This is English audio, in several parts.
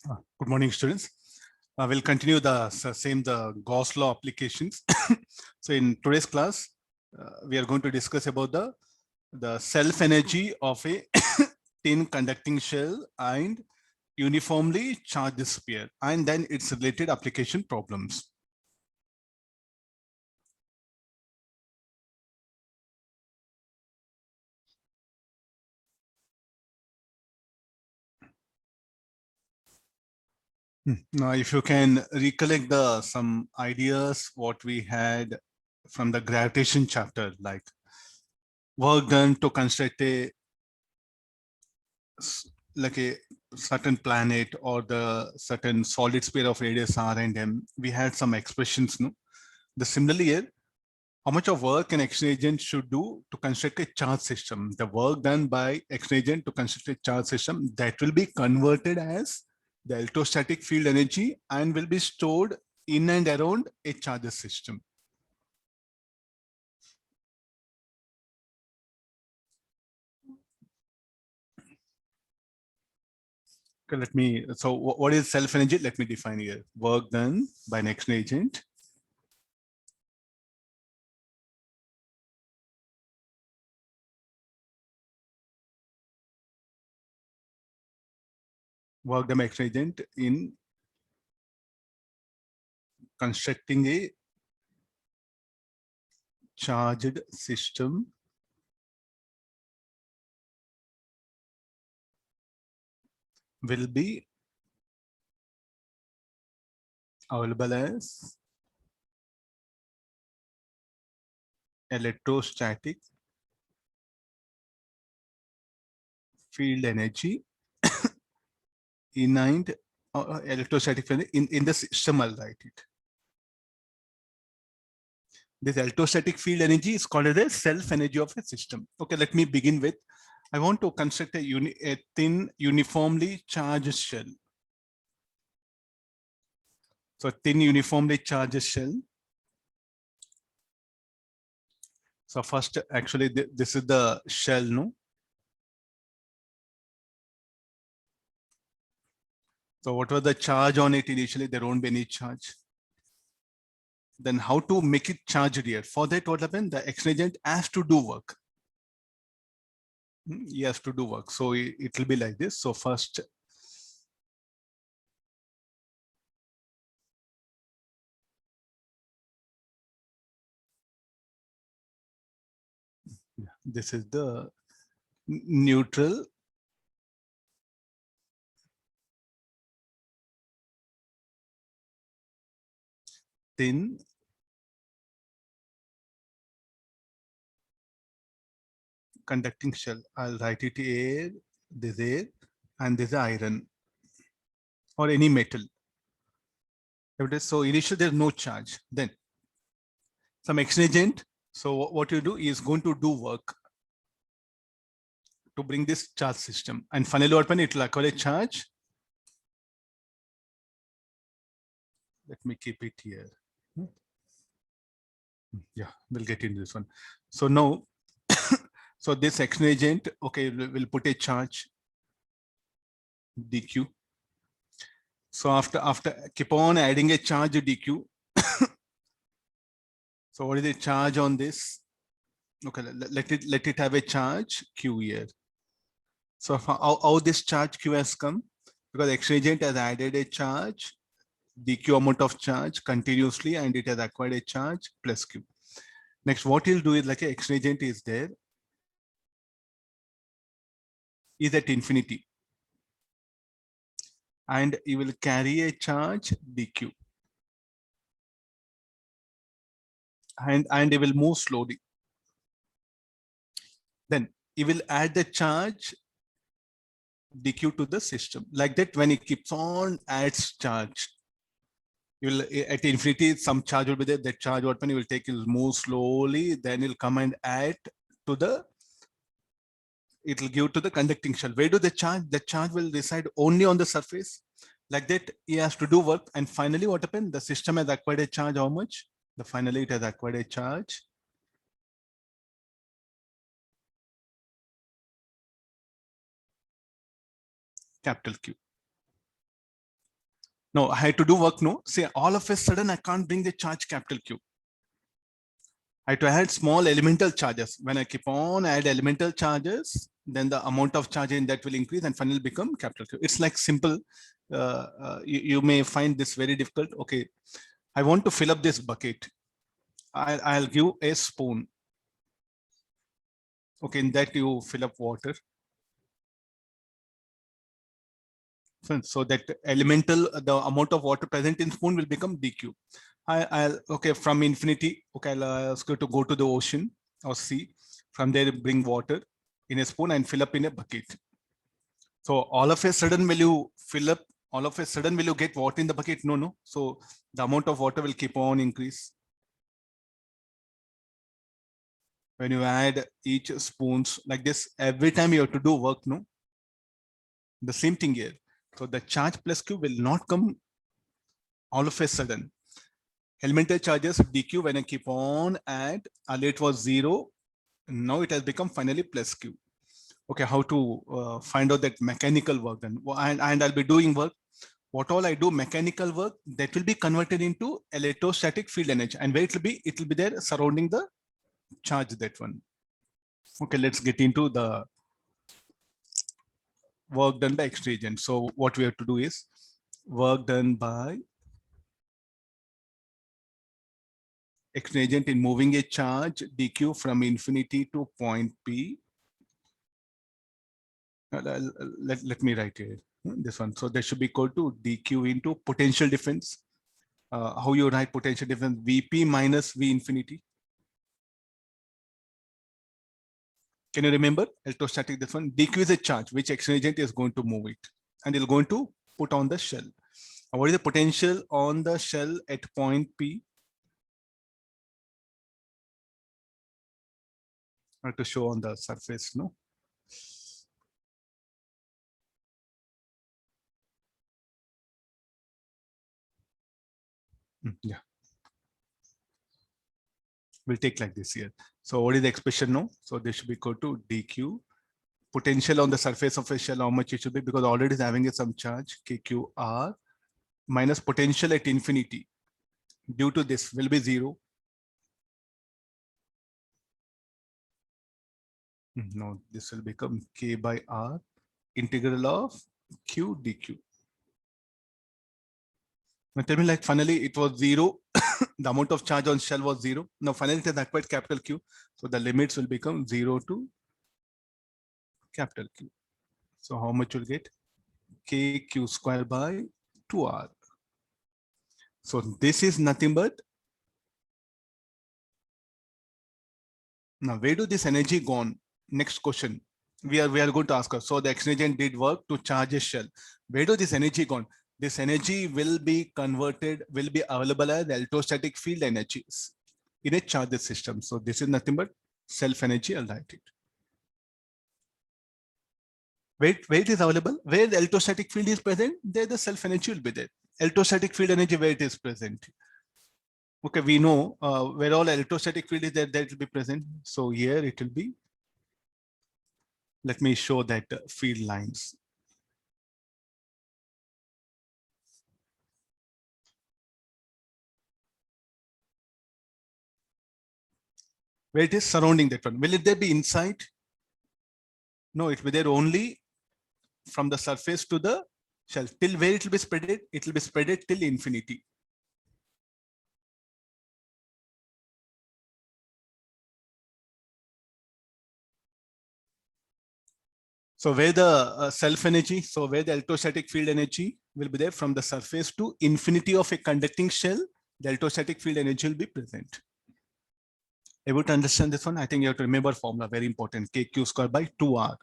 Good morning, students. We'll continue the Gauss law applications. So in today's class, we are going to discuss about the self energy of a tin conducting shell and uniformly charged sphere, and then its related application problems. Now, if you can recollect some ideas what we had from the gravitation chapter, like work done to construct like a certain planet or the certain solid sphere of radius r and m, we had some expressions. No, the similarly here, how much of work an action agent should do to construct a charge system? The work done by action agent to construct a charge system that will be converted as the electrostatic field energy and will be stored in and around a charge system. Okay, so what is self energy? Let me define here. Work done by an action agent work done by action agent in constructing a charged system will be available as electrostatic field energy in and electrostatic field in the system. I'll write it. This electrostatic field energy is called as the self energy of a system. Okay, let me begin with, I want to construct a thin uniformly charged shell. So thin uniformly charged shell. So first, actually, this is the shell, no? So what was the charge on it initially? There won't be any charge. Then how to make it charged here? For that, what happened? The action agent has to do work. He has to do work. So it will be like this. So first, this is the neutral thin conducting shell. I'll write it air, and this iron or any metal. So initially there's no charge. Then some action agent. So what you do is going to do work to bring this charge system. And finally, what happens? It will acquire a charge. Let me keep it here. Yeah, we'll get into this one. So now, so this action agent, okay, we'll put a charge dq. So after keep on adding a charge dq. So what is the charge on this? Okay, let it have a charge q here. So how this charge q has come? Because action agent has added a charge, dq amount of charge continuously, and it has acquired a charge plus q. Next, what he'll do is like an action agent is there, is at infinity. And he will carry a charge dq. And he will move slowly. Then he will add the charge dq to the system. Like that, when it keeps on adds charge, you will at infinity, some charge will be there. That charge, what when you will take, it will move slowly, then it'll come and add to the, it will give to the conducting shell. Where do the charge will reside only on the surface. Like that, he has to do work. And finally, what happened? The system has acquired a charge. How much? Finally, it has acquired a charge capital Q. No, I had to do work. No, say all of a sudden I can't bring the charge capital Q. I had to add small elemental charges. When I keep on add elemental charges, then the amount of charge in that will increase and finally become capital Q. It's like simple. You may find this very difficult. Okay, I want to fill up this bucket. I'll give a spoon. Okay, in that you fill up water. So that elemental, the amount of water present in spoon will become dq. I'll okay, from infinity, okay, I'll ask you to go to the ocean or sea. From there, bring water in a spoon and fill up in a bucket. So all of a sudden, will you fill up? All of a sudden, will you get water in the bucket? No, no. So the amount of water will keep on increase. When you add each spoons like this, every time you have to do work, no? The same thing here. So the charge plus Q will not come all of a sudden. Elemental charges dq when I keep on add, earlier it was 0, now it has become finally plus q. Okay, how to find out that mechanical work then? And I'll be doing work. What all I do mechanical work, that will be converted into electrostatic field energy. And where it will be there surrounding the charge, that one. Okay, let's get into the work done by X-ray agent. So what we have to do is work done by X-ray agent in moving a charge dq from infinity to point P. Let me write here this one. So that should be equal to dq into potential difference. How you write potential difference? Vp minus V infinity. Can you remember electrostatic? This one dq is a charge which X-ray agent is going to move it, and it's going to put on the shell. What is the potential on the shell at point P? I have to show on the surface, no? Yeah. We'll take like this here. So what is the expression now? So this should be equal to dq. Potential on the surface of a shell, how much it should be, because already is having some charge, kqr, minus potential at infinity due to this will be 0. No, this will become k by r integral of q dq. Now tell me, like finally it was 0. The amount of charge on shell was 0. Now finally it has acquired capital Q. So the limits will become 0 to capital Q. So how much you'll get? Kq square by 2r. So this is nothing but, now where do this energy gone? Next question we are going to ask us. So the X-ray agent did work to charge a shell. Where do this energy gone? This energy will be converted, will be available as electrostatic field energies in a charged system. So this is nothing but self energy. I'll write it. Where it is available, where the electrostatic field is present, there the self energy will be there. Electrostatic field energy where it is present. Okay, we know where all electrostatic field is there, that will be present. So here it will be. Let me show that field lines. Where it is surrounding that one. Will it there be inside? No, it will be there only from the surface to the shell. Till where it will be spreaded? It will be spreaded till infinity. So where the self energy, so where the electrostatic field energy will be there from the surface to infinity of a conducting shell, the electrostatic field energy will be present. Able to understand this one? I think you have to remember formula, very important, kq square by 2r.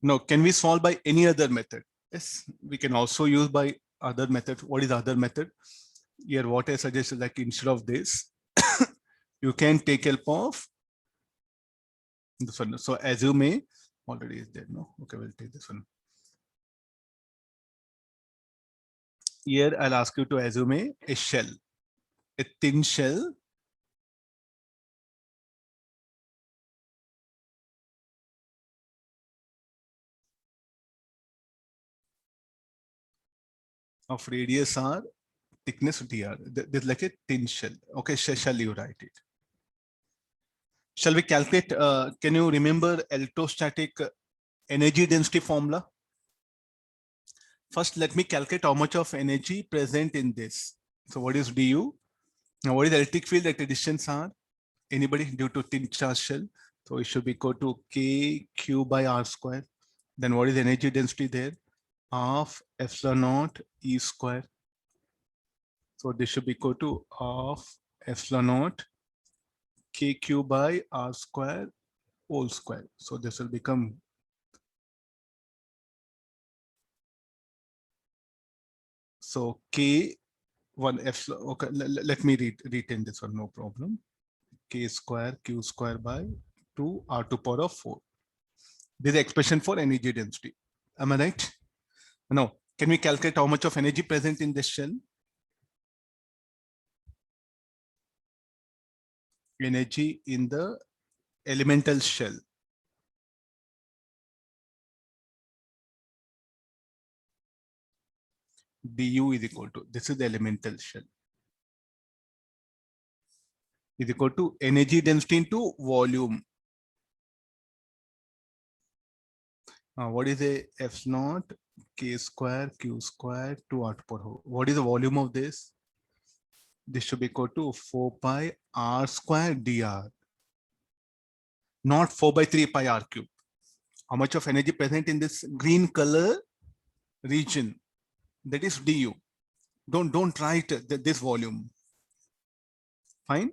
Now, can we solve by any other method? Yes, we can also use by other method. What is the other method? Here, what I suggest is like instead of this, you can take help of this one. So as you may, already is there, no? Okay, we'll take this one. Here, I'll ask you to assume a shell, a thin shell of radius r, thickness dr. This is like a thin shell. Okay, shall you write it? Shall we calculate? Can you remember electrostatic energy density formula? First, let me calculate how much of energy present in this. So what is du? Now what is the electric field at a distance r? Anybody due to thin charge shell? So it should be equal to k q by r square. Then what is the energy density there? Half epsilon naught e square. So this should be equal to half epsilon naught kq by r square whole square. So this will become so k one epsilon. Okay, let me retain this one, no problem. K square q square by 2 r to power of 4. This is the expression for energy density. Am I right? Now, can we calculate how much of energy present in this shell? Energy in the elemental shell. Du is equal to, this is the elemental shell, is equal to energy density into volume. What is a F naught k square q square 2 r to power 4? What is the volume of this? This should be equal to 4 pi r square dr, not 4 by 3 pi r cube. How much of energy present in this green color region? That is du. Don't write this volume. Fine.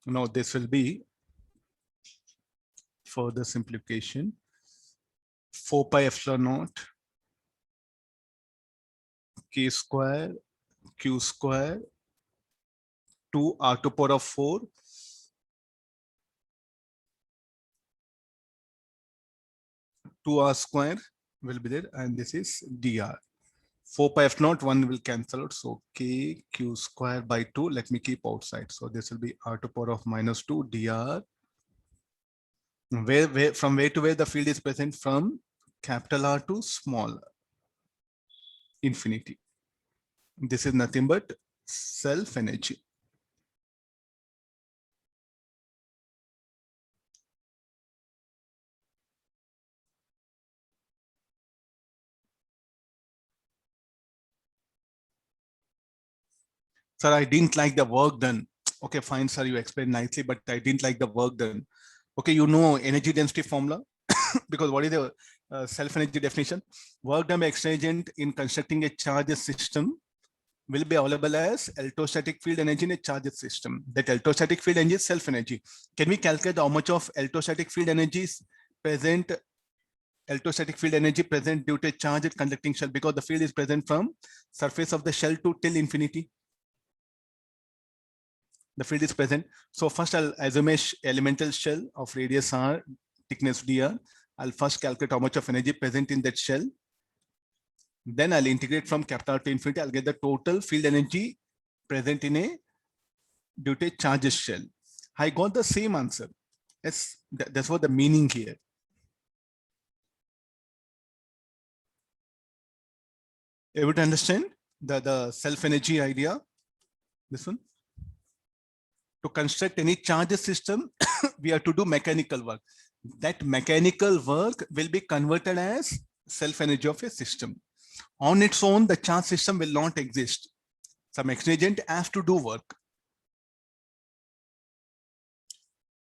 Now this will be further simplification. 4 pi epsilon naught k square q square 2 r to power of 4 2r square will be there, and this is dr. 4 pi f naught 1 will cancel out, so k q square by 2. Let me keep outside. So this will be r to power of minus 2 dr. Where from where to where the field is present? From capital R to small r, infinity. This is nothing but self energy. Sir, I didn't like the work done. Okay, fine, sir, you explained nicely, but I didn't like the work done. Okay, you know energy density formula because what is the self energy definition? Work done by external agent in constructing a charge system will be available as electrostatic field energy in a charged system. That electrostatic field energy is self energy. Can we calculate how much of electrostatic field energy is present? Electrostatic field energy present due to a charged conducting shell, because the field is present from surface of the shell to till infinity. The field is present. So first I'll assume a elemental shell of radius r, thickness dr. I'll first calculate how much of energy present in that shell. Then I'll integrate from capital R to infinity. I'll get the total field energy present in a due to a charged shell. I got the same answer. Yes, that's what the meaning here. Able to understand the self energy idea? This one. To construct any charge system, we have to do mechanical work. That mechanical work will be converted as self energy of a system. On its own, the charge system will not exist. Some external agent has to do work.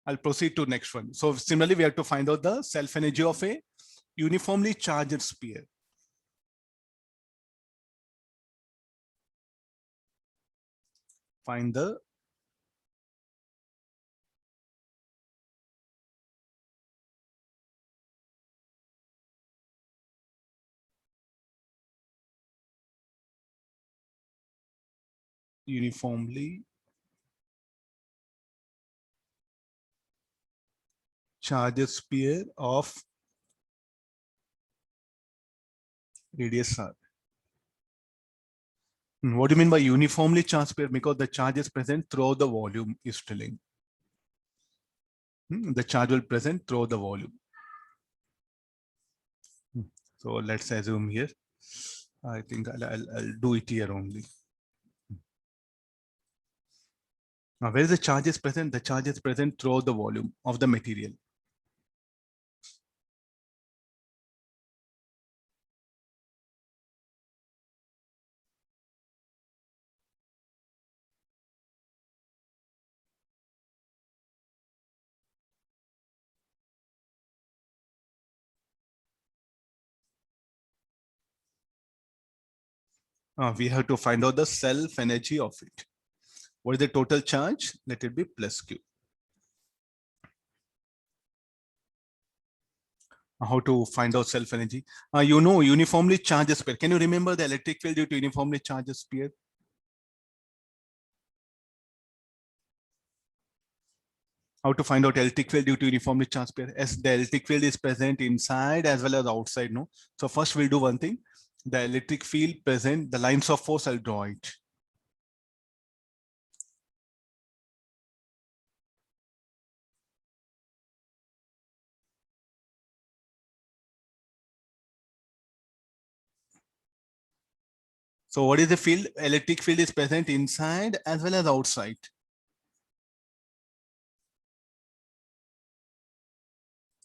I'll proceed to next one. So similarly, we have to find out the self energy of a uniformly charged sphere. Find the uniformly charged sphere of radius r. What do you mean by uniformly charged sphere? Because the charge is present throughout the volume is telling. The charge will present throughout the volume. So let's assume here I think I'll do it here only. Now, where is the charge is present? The charge is present throughout the volume of the material. We have to find out the self energy of it. What is the total charge? Let it be plus Q. How to find out self energy? You know, uniformly charged sphere. Can you remember the electric field due to uniformly charged sphere? How to find out electric field due to uniformly charged sphere? As the electric field is present inside as well as outside. No. So first we'll do one thing. The electric field present, the lines of force, I'll draw it. So what is the field? Electric field is present inside as well as outside.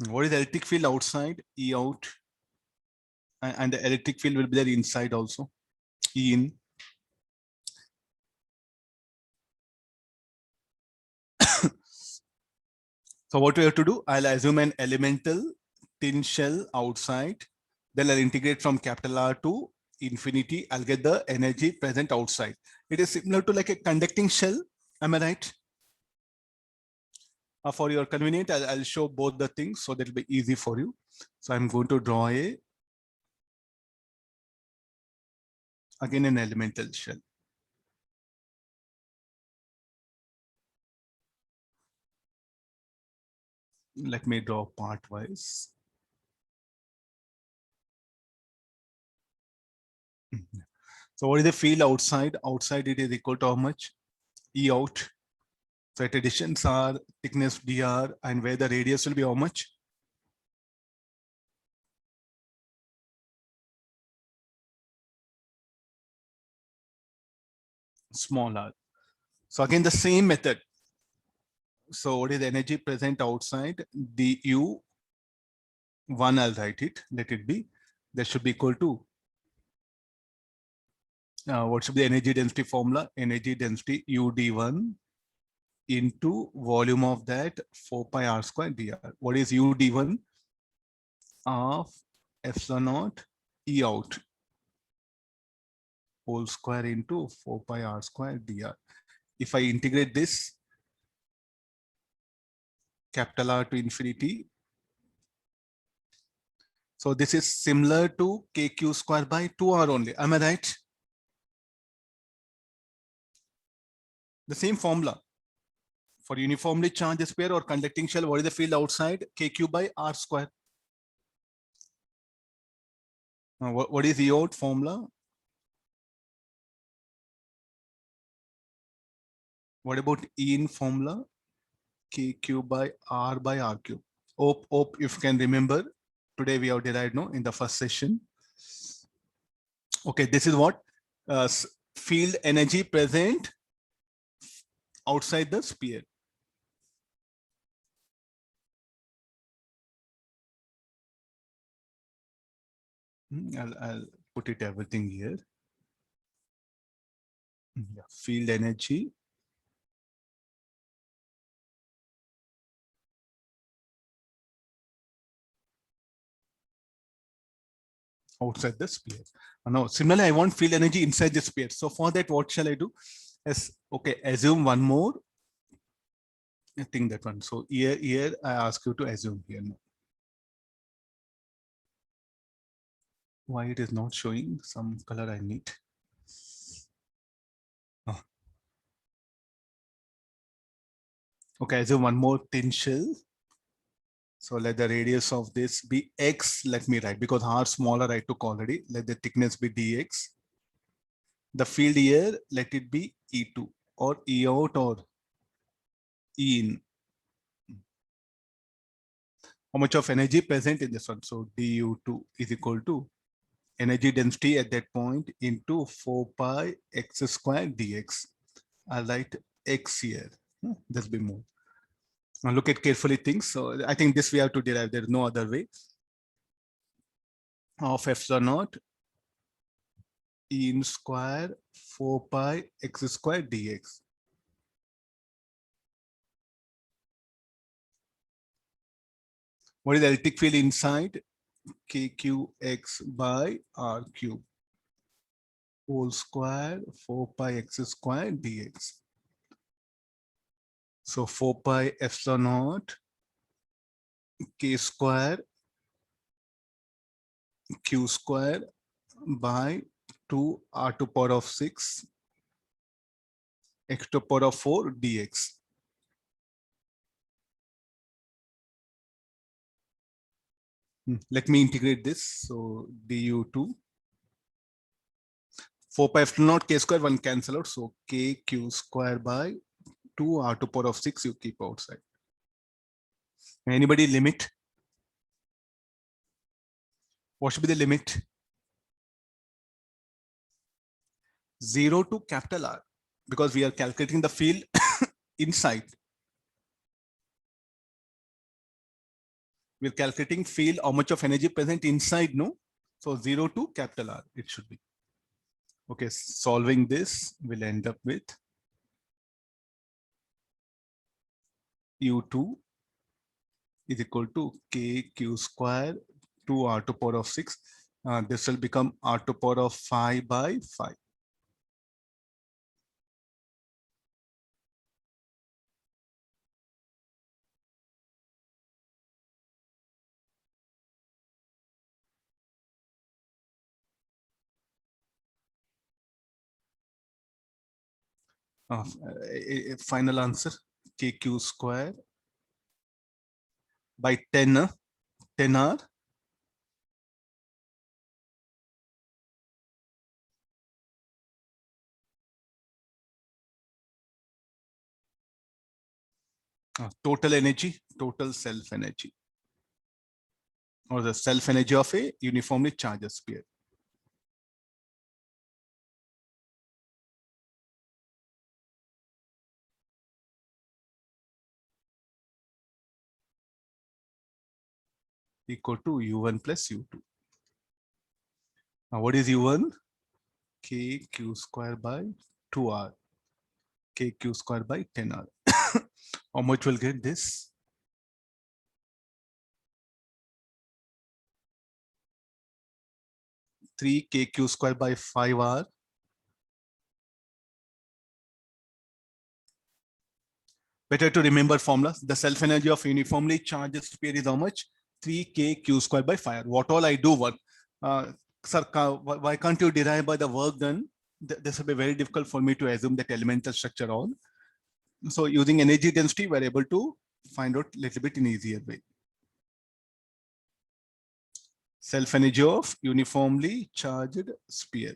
What is the electric field outside? E out. And the electric field will be there inside also. E in. So what we have to do? I'll assume an elemental tin shell outside. Then I'll integrate from capital R to infinity. I'll get the energy present outside. It is similar to like a conducting shell. Am I right? For your convenience, I'll show both the things so that it'll be easy for you. So I'm going to draw again an elemental shell. Let me draw part wise. So what is the field outside? Outside it is equal to how much? E out. So at additions are thickness dr, and where the radius will be how much? Small r. So again the same method. So what is the energy present outside? Du 1, I'll write it. Let it be. That should be equal to what should be the energy density formula? Energy density UD1 into volume of that 4 pi r square dr. What is UD1? Of epsilon naught E out whole square into 4 pi r square dr. If I integrate this capital R to infinity, so this is similar to kq square by 2r only. Am I right? The same formula. For uniformly charged sphere or conducting shell, what is the field outside? Kq by r square. What is the out formula? What about E in formula? Kq by r cube. Hope if you can remember. Today we have derived no in the first session. Okay, this is what field energy present outside the sphere. I'll put it everything here. Yeah, field energy outside the sphere. Now, similarly, I want field energy inside the sphere. So for that, what shall I do? Yes, okay, assume one more. I think that one. So here I ask you to assume here now. Why it is not showing some color I need. Oh. Okay, assume one more thin shell. So let the radius of this be x. Let me write because r smaller I took already. Let the thickness be dx. The field here, let it be E2 or E out or E in. How much of energy present in this one? So du2 is equal to energy density at that point into 4 pi x squared dx. I'll write x here. Just be more. Now look at carefully things. So I think this we have to derive. There's no other way. Of epsilon naught in square 4 pi x squared dx. What is the electric field inside? kqx by r cube whole square 4 pi x squared dx. So 4 pi epsilon naught k square q square by 2 r to power of 6 x to power of 4 dx. Let me integrate this. So du2 4 pi epsilon naught k square 1 cancel out. So k q square by 2 r to power of 6 you keep outside. Anybody limit? What should be the limit? 0 to capital R, because we are calculating the field inside. We're calculating field, how much of energy present inside, no? So 0 to capital R, it should be. Okay, solving this will end up with U2 is equal to KQ square 2 R to power of 6. This will become R to power of 5 by 5. Final answer, KQ square by 10 R. Total energy, total self energy, or the self energy of a uniformly charged sphere. Equal to U1 plus U2. Now what is U1? KQ square by 2R. KQ square by 10R. How much will get this? Three KQ square by 5R. Better to remember formula. The self energy of uniformly charged sphere is how much? 3kq square by 5R. What all I do work? Sir, why can't you derive by the work done? This will be very difficult for me to assume that elemental structure on. So using energy density, we're able to find out a little bit in easier way. Self energy of uniformly charged sphere.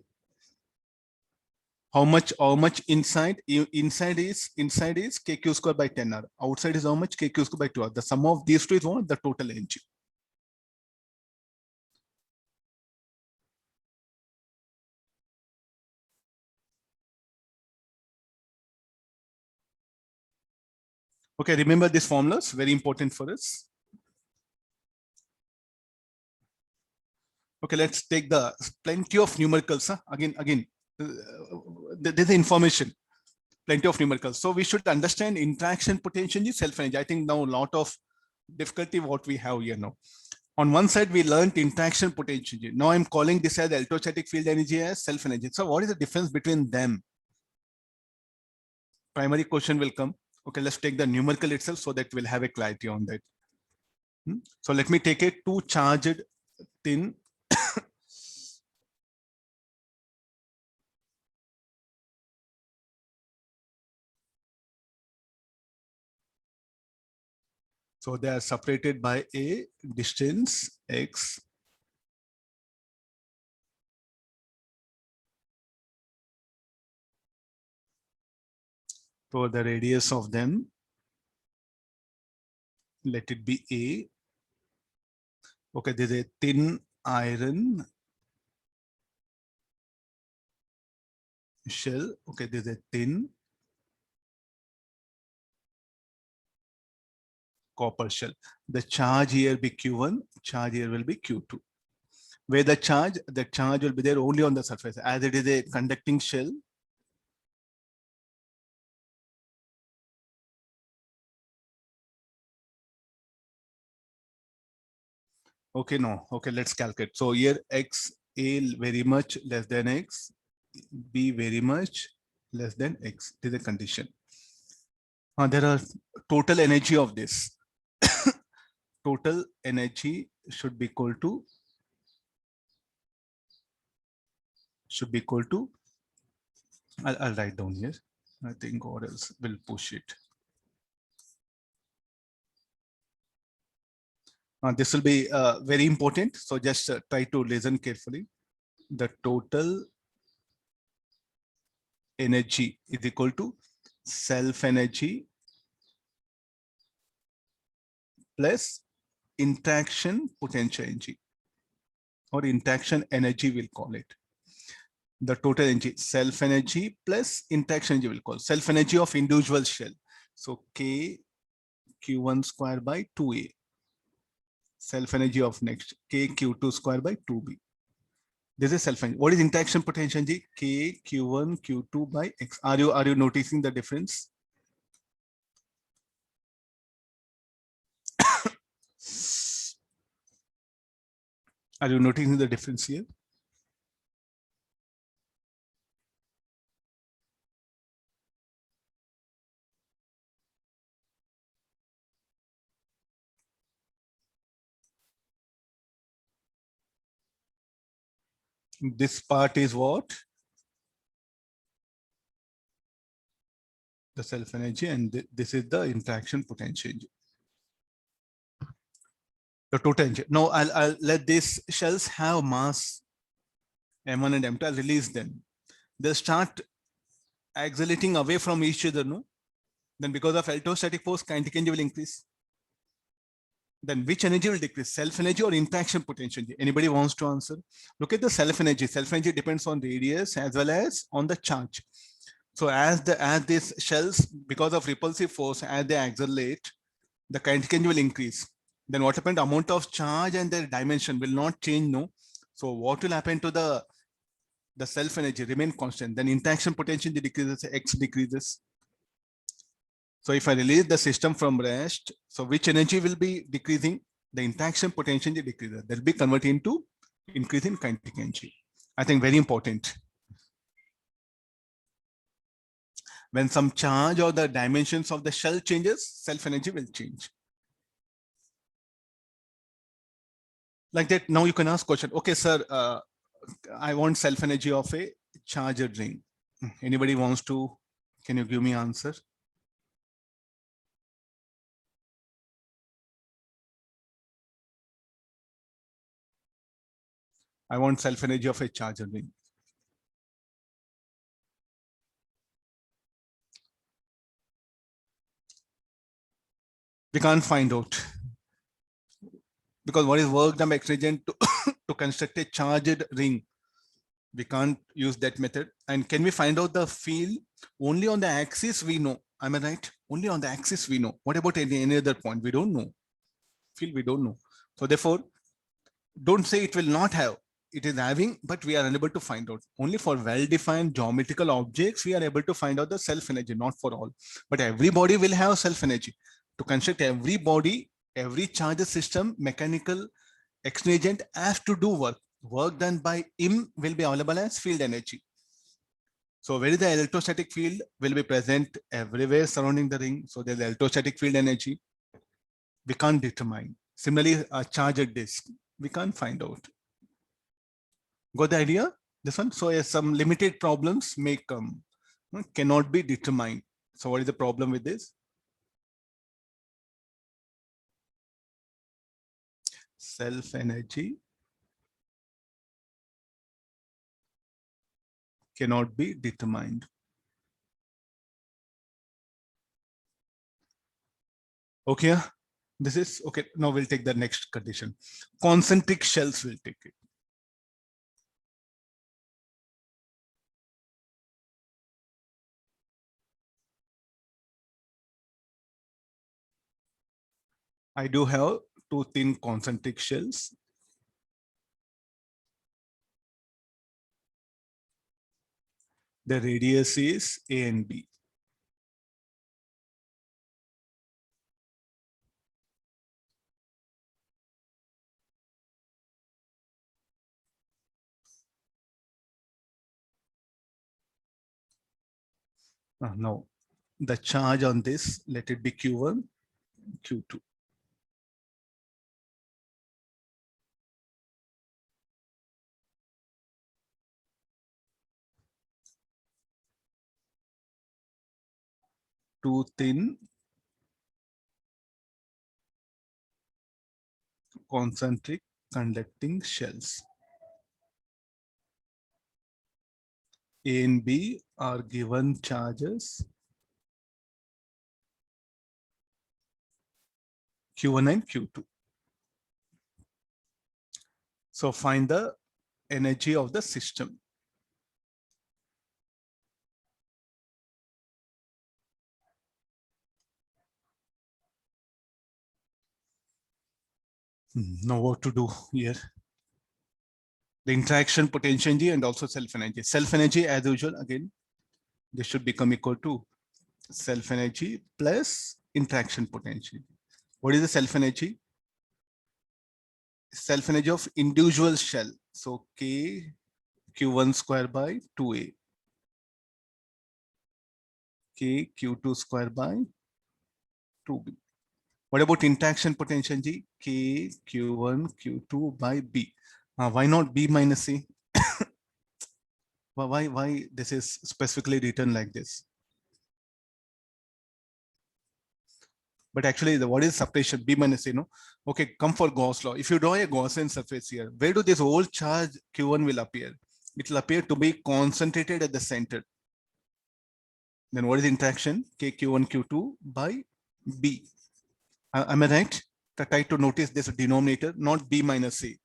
How much inside is kq square by 10R. Outside is how much? Kq square by 2R. The sum of these two is what? The total energy. Okay, remember these formulas, very important for us. Okay, let's take the plenty of numericals. Again, there's information, plenty of numericals. So we should understand interaction potential is self energy. I think now a lot of difficulty what we have here now. On one side, we learned interaction potential. Now I'm calling this as electrostatic field energy as self energy. So what is the difference between them? Primary question will come. Okay, let's take the numerical itself so that we'll have a clarity on that. So let me take a two charged tin. So they are separated by a distance x. So the radius of them, let it be a. Okay, there's a thin iron shell. Okay, there's a tin copper shell. The charge here be Q1, charge here will be Q2. Where the charge will be there only on the surface. As it is a conducting shell, okay, no, okay, let's calculate. So here X, A very much less than X, B very much less than X. This is a condition. There are total energy of this. Total energy should be equal to I'll write down here. I think or else will push it. This will be very important. So just try to listen carefully. The total energy is equal to self energy plus interaction potential energy, or interaction energy we'll call it. The total energy, self energy plus interaction energy we'll call self energy of individual shell. So K Q1 square by 2A. Self energy of next K Q2 square by 2B. This is self energy. What is interaction potential energy? K Q1 Q2 by X. Are you noticing the difference? Are you noticing the difference here? This part is what? The self energy, and this is the interaction potential energy. The total energy. Now I'll let these shells have mass M1 and M2. I'll release them. They'll start accelerating away from each other, no? Then because of electrostatic force, kinetic energy will increase. Then which energy will decrease? Self energy or interaction potential energy? Anybody wants to answer? Look at the self energy. Self energy depends on radius as well as on the charge. So as these shells, because of repulsive force, as they accelerate, the kinetic energy will increase. Then what happened? Amount of charge and their dimension will not change, no? So what will happen to the self energy? Remain constant. Then interaction potential decreases, X decreases. So if I release the system from rest, so which energy will be decreasing? The interaction potential decreases. That will be converted into increase in kinetic energy. I think very important. When some charge or the dimensions of the shell changes, self energy will change. Like that, now you can ask question. Okay, sir, I want self energy of a charged ring. Anybody wants to? Can you give me answer? I want self energy of a charged ring. We can't find out, because what is work done by excitation to construct a charged ring? We can't use that method. And can we find out the field only on the axis? We know. Am I right? Only on the axis we know. What about any other point? We don't know. Field we don't know. So therefore, don't say it will not have. It is having, but we are unable to find out. Only for well-defined geometrical objects, we are able to find out the self energy, not for all. But every body will have self energy. To construct every body, every charge system, mechanical external agent has to do work. Work done by him will be available as field energy. So where is the electrostatic field will be present everywhere surrounding the ring. So there's electrostatic field energy. We can't determine. Similarly, a charged disk, we can't find out. Got the idea? This one. So some limited problems may come, cannot be determined. So what is the problem with this? Self energy cannot be determined. Okay, this is okay. Now we'll take the next condition. Concentric shells will take it. I do have two thin concentric shells. The radius is A and B. Now, the charge on this, let it be Q1, Q2. Two thin concentric conducting shells. A and B are given charges Q1 and Q2. So find the energy of the system. Know what to do here. The interaction potential energy and also self energy. Self energy, as usual, again, this should become equal to self energy plus interaction potential. What is the self energy? Self energy of individual shell. So K Q1 square by 2A. K Q2 square by 2B. What about interaction potential G? K Q1 Q2 by B. Why not B minus C? Why this is specifically written like this? But actually, what is separation? B minus C, no? Okay, come for Gauss law. If you draw a Gaussian surface here, where do this whole charge Q1 will appear? It will appear to be concentrated at the center. Then what is the interaction? K Q1 Q2 by B. Am I right? Try to notice this denominator, not B minus C.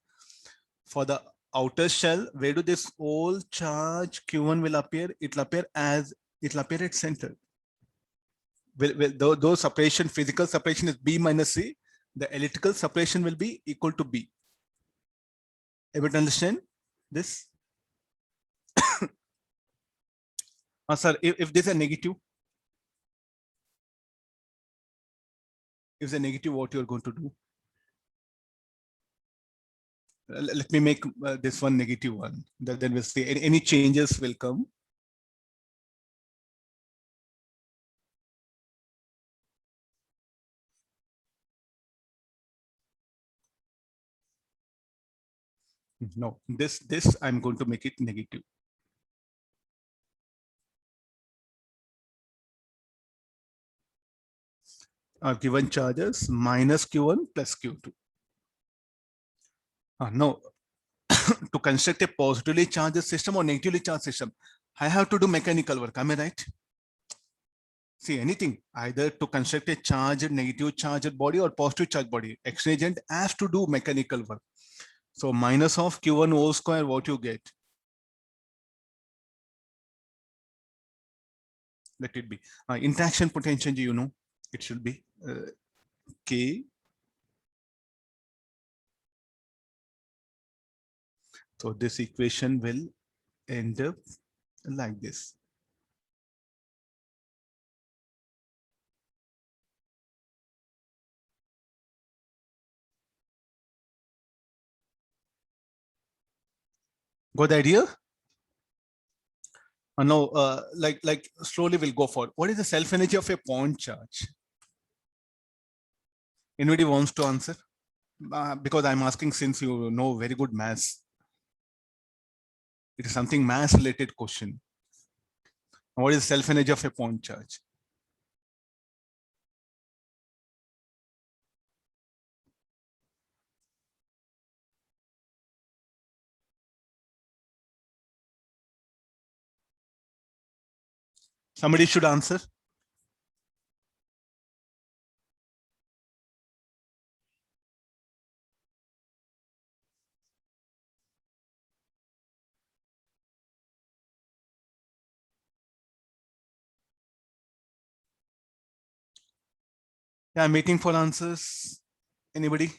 For the outer shell, where do this whole charge Q1 will appear? It will appear at center. Those separation, physical separation is B minus C. The electrical separation will be equal to B. Able to understand this? Sir, if this is a negative, if it's a negative, what you're going to do? Let me make this one negative one. Then we'll see any changes will come. No, this I'm going to make it negative. Given charges minus Q1 plus Q2. No, to construct a positively charged system or negatively charged system, I have to do mechanical work. Am I right? See, anything, either to construct a charged, negative charged body or positive charged body, exchange agent has to do mechanical work. So minus of Q1 whole square, what you get? Let it be. Interaction potential, you know, it should be K. So this equation will end up like this. Got the idea? No, like slowly we'll go for what is the self energy of a point charge? Anybody wants to answer? Because I'm asking since you know very good maths. It is something mass related question. What is self energy of a point charge? Somebody should answer. Yeah, I'm waiting for answers. Anybody?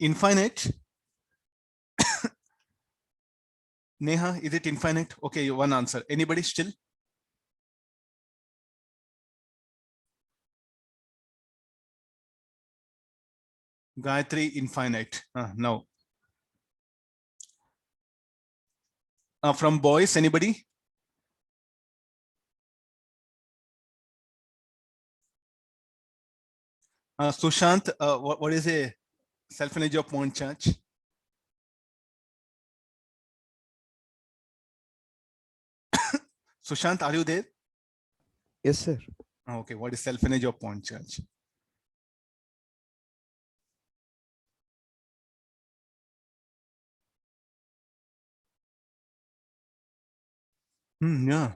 Infinite? Neha, is it infinite? Okay, one answer. Anybody still? Gayatri, infinite. No. From boys, anybody? Sushant, what is a self-energy of point charge? Sushant, are you there? Yes, sir. Okay, what is self-energy of point charge? Yeah.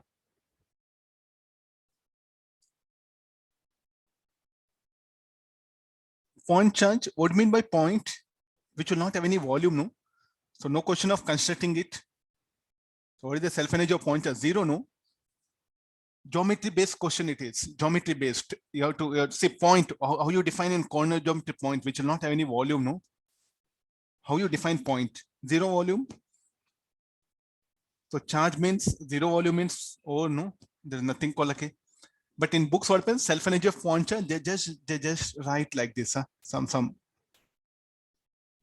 Point charge, what do you mean by point? Which will not have any volume, no? So no question of constructing it. So what is the self-energy of point charge? Zero, no? Geometry based question it is. Geometry based. You have to say point, how you define in corner geometry point, which will not have any volume, no? How you define point? Zero volume. So charge means zero volume means, oh no, there's nothing called okay. But in books, what happens? Self energy of point charge, they just write like this, some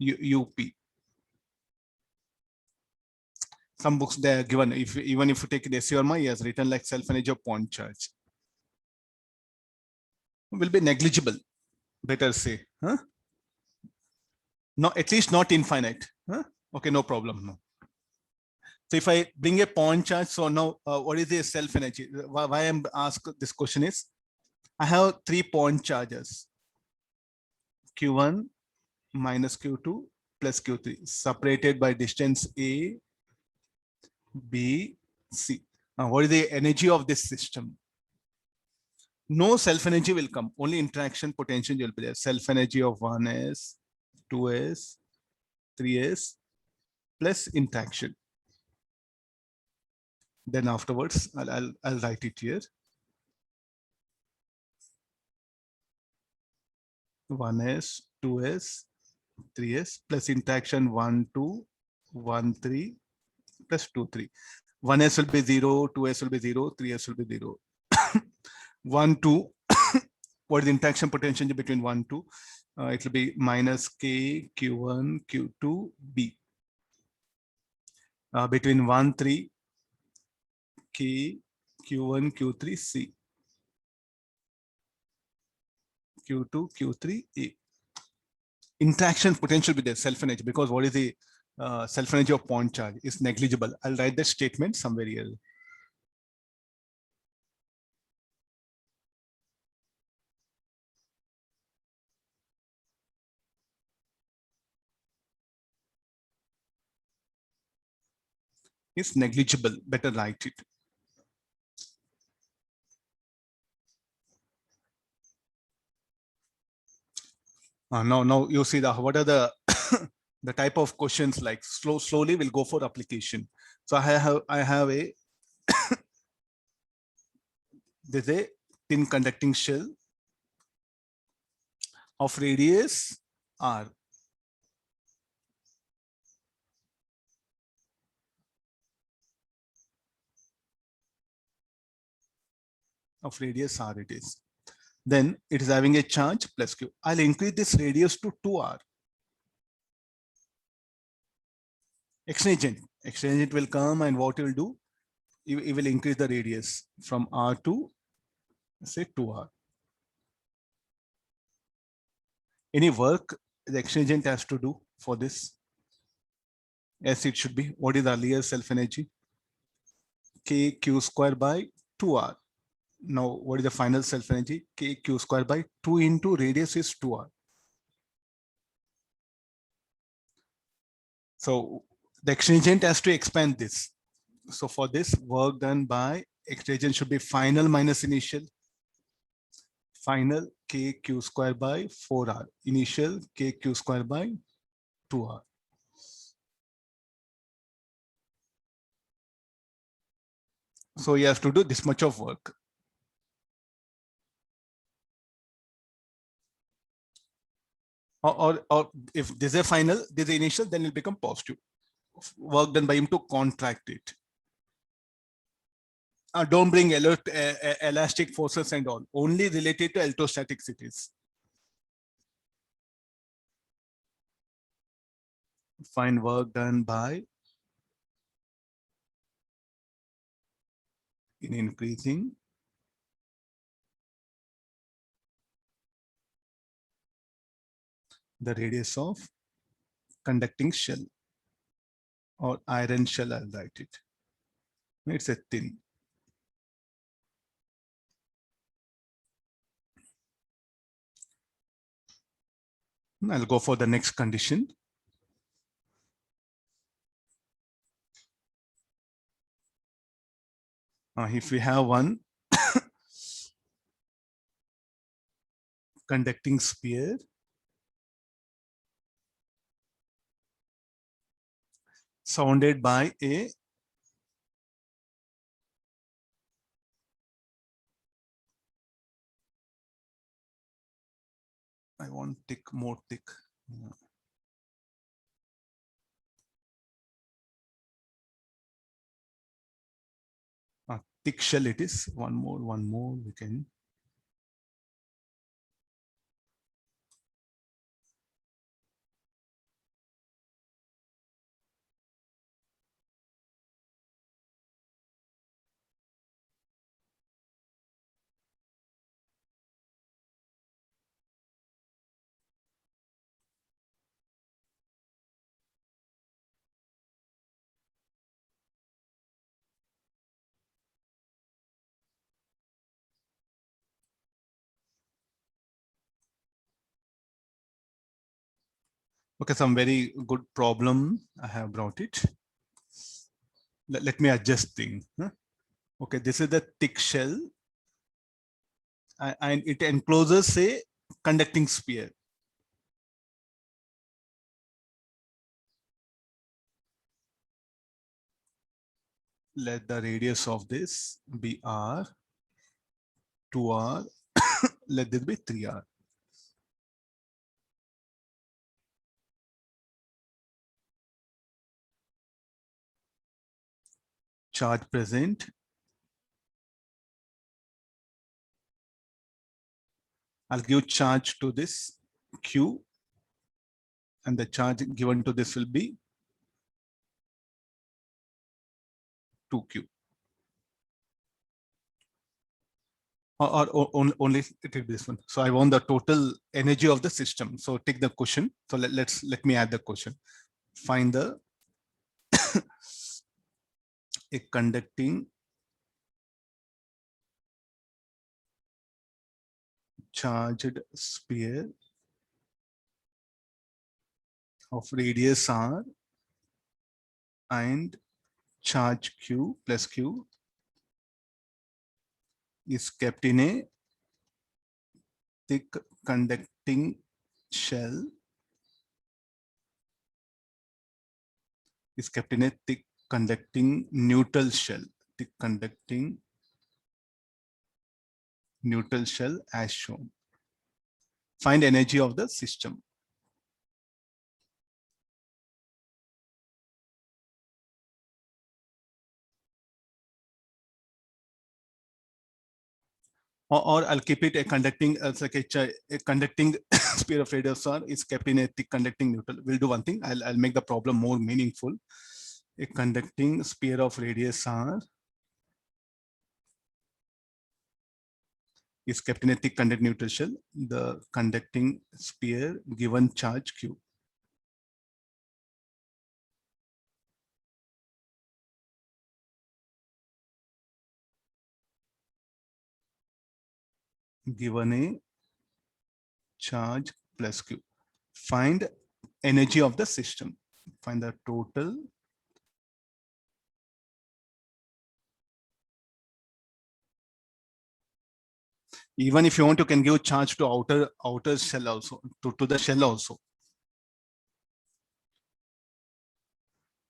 UP. Some books they are given. Even if you take the SCRMA, he has written like self energy of point charge. Will be negligible. Better say, huh? No, at least not infinite. Huh? Okay, no problem. No. So if I bring a point charge, so now what is the self energy? Why I'm asked this question is, I have 3 point charges, Q1 minus Q2 plus Q3, separated by distance A, B, C. Now, what is the energy of this system? No self energy will come, only interaction potential will be there. Self energy of 1s, 2s, 3s plus interaction. Then afterwards, I'll write it here. 1s, 2s, 3s plus interaction 1, 2, 1, 3 plus 2, 3. 1s will be 0, 2s will be 0, 3s will be 0. 1, 2. What is the interaction potential between 1, 2? It will be minus K, Q1, Q2, B. Between 1, 3, K, Q1, Q3, C. Q2, Q3, A. Interaction potential with the self energy, because what is the self energy of point charge is negligible. I'll write that statement somewhere here. Is negligible. Better write it. Now you see what are the the type of questions like slowly we'll go for application. So I have a there's a thin conducting shell of radius R. Of radius R it is. Then it is having a charge plus Q. I'll increase this radius to 2R. Exchange agent will come, and what it will do? It will increase the radius from R to say 2R. Any work the exchange agent has to do for this? Yes, it should be. What is the earlier self energy? K Q square by 2R. Now, what is the final self energy? K Q square by 2 into radius is 2R. So the exchange agent has to expand this. So for this, work done by exchange agent should be final minus initial. Final kq square by 4r. Initial kq square by 2r. So you have to do this much of work. Or if this is a final, this is initial, then it will become positive. Work done by him to contract it. Don't bring elastic forces and all. Only related to electrostatics it is. Find work done by in increasing the radius of conducting shell or iron shell, I'll write it. It's a thin. I'll go for the next condition. If we have one conducting sphere surrounded by a I want thick, more thick. Thick shell it is. One more we can. Okay, some very good problem. I have brought it. Let me adjust thing. Okay, this is the thick shell. And it encloses a conducting sphere. Let the radius of this be r, 2r, let this be 3r. Charge present. I'll give charge to this Q, and the charge given to this will be 2Q. Or only it will be this one. So I want the total energy of the system. So take the question. So let me add the question. Find the a conducting charged sphere of radius r and charge q plus q is kept in a thick conducting shell, is kept in a thick conducting neutral shell, thick conducting neutral shell as shown. Find energy of the system. Or I'll keep it a conducting, like a conducting sphere of radius r is kept in a thick conducting neutral. We'll do one thing. I'll make the problem more meaningful. A conducting sphere of radius r is kept in a thick conducting neutral shell. The conducting sphere given charge q. Given a charge plus q. Find energy of the system. Find the total Even if you want, you can give charge to outer shell also, to the shell also.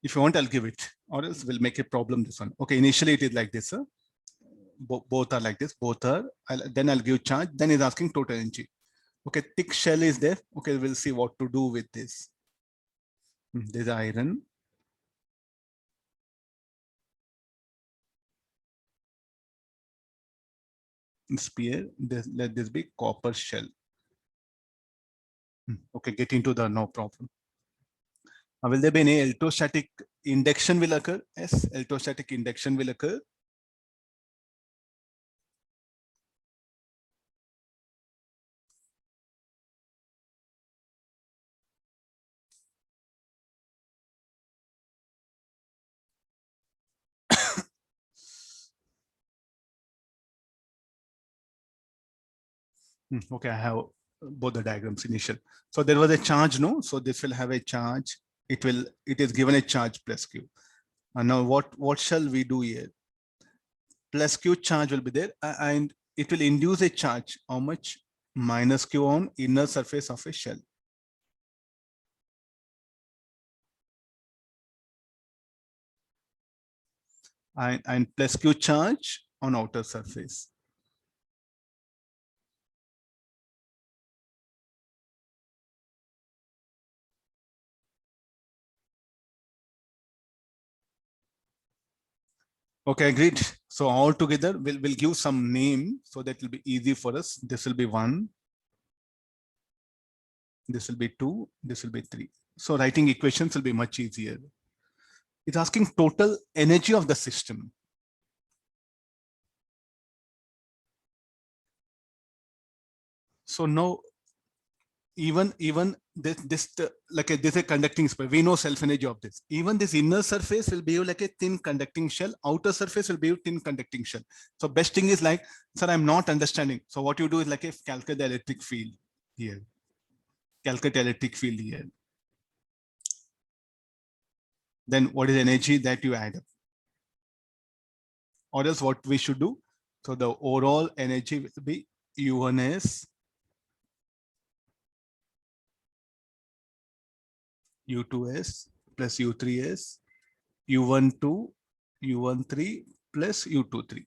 If you want, I'll give it, or else we'll make a problem this one. Okay, initially it is like this. Both are like this. Both are. Then I'll give charge. Then he's asking total energy. Okay, thick shell is there. Okay, we'll see what to do with this. There's iron. Sphere. Let this be copper shell. Okay, get into the no problem. Will there be any electrostatic induction will occur? Yes, electrostatic induction will occur. Okay, I have both the diagrams initial. So there was a charge, no? So this will have a charge. It is given a charge plus Q. And now what shall we do here? Plus Q charge will be there and it will induce a charge. How much? Minus Q on inner surface of a shell. And plus Q charge on outer surface. Okay, agreed. So all together, we'll give some name so that will be easy for us. This will be 1. This will be 2. This will be 3. So writing equations will be much easier. It's asking total energy of the system. So now, even this like this is a conducting sphere. We know self energy of this. Even this inner surface will behave like a thin conducting shell. Outer surface will behave thin conducting shell. So best thing is like, sir, I'm not understanding. So what you do is like a calculate the electric field here. Calculate electric field here. Then what is the energy that you add up? Or else what we should do? So the overall energy will be U1s U2s plus U3s U12 U13 plus U23.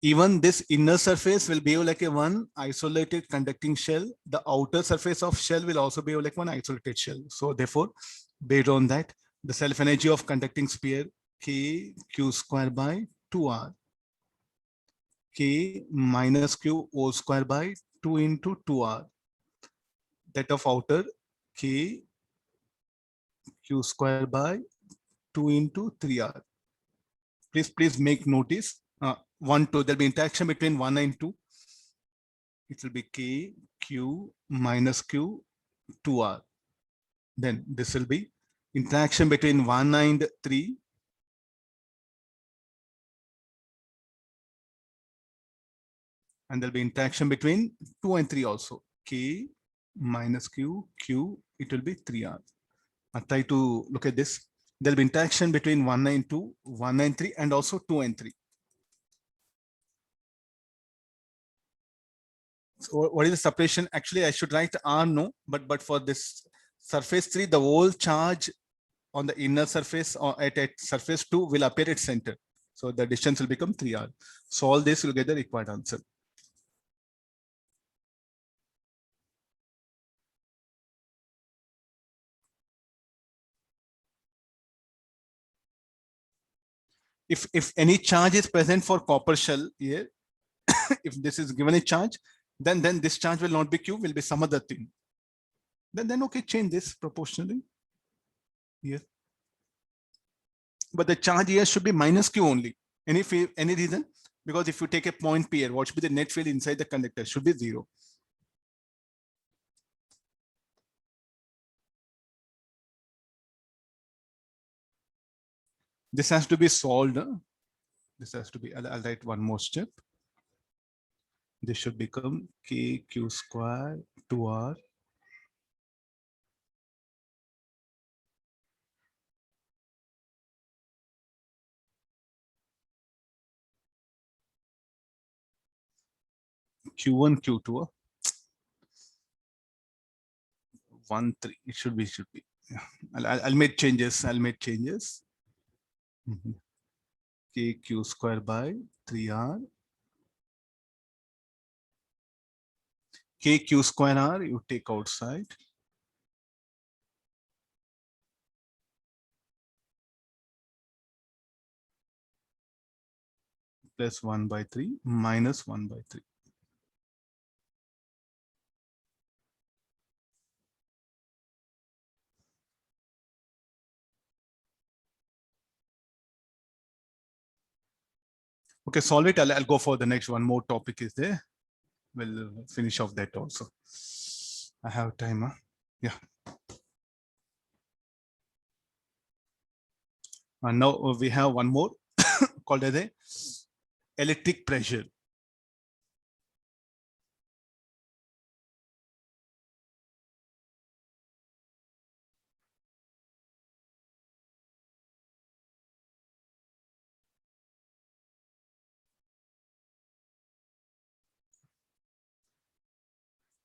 Even this inner surface will behave like a one isolated conducting shell. The outer surface of shell will also behave like one isolated shell. So therefore, based on that, the self energy of conducting sphere K Q square by 2R. K minus Q O square by 2 into 2R. That of outer K Q square by 2 into 3R. Please make notice. 1, 2, there'll be interaction between 1 and 2. It will be K, Q, minus Q, 2R. Then this will be interaction between 1 and 3. And there'll be interaction between 2 and 3 also. K minus Q, Q, it will be 3R. I'll try to look at this. There'll be interaction between 1 and 2, 1 and 3, and also 2 and 3. So what is the separation? Actually, I should write R no, but for this surface 3, the whole charge on the inner surface or at surface 2 will appear at center. So the distance will become 3R. So all this will get the required answer. If any charge is present for copper shell here, if this is given a charge, then this charge will not be Q, will be some other thing. Then okay, change this proportionally here. But the charge here should be minus Q only. Any reason? Because if you take a point P here, what should be the net field inside the conductor? Should be 0. This has to be solved. This has to be, I'll write one more step. This should become K Q square 2R Q1, Q2. 1, 3. It should be. Yeah. I'll make changes. KQ square by 3R. KQ square R, you take outside. Plus 1 by 3 minus 1 by 3. Okay, solve it. I'll go for the next one. More topic is there. We'll finish off that also. I have time. Huh? Yeah. And now we have one more called as a electric pressure.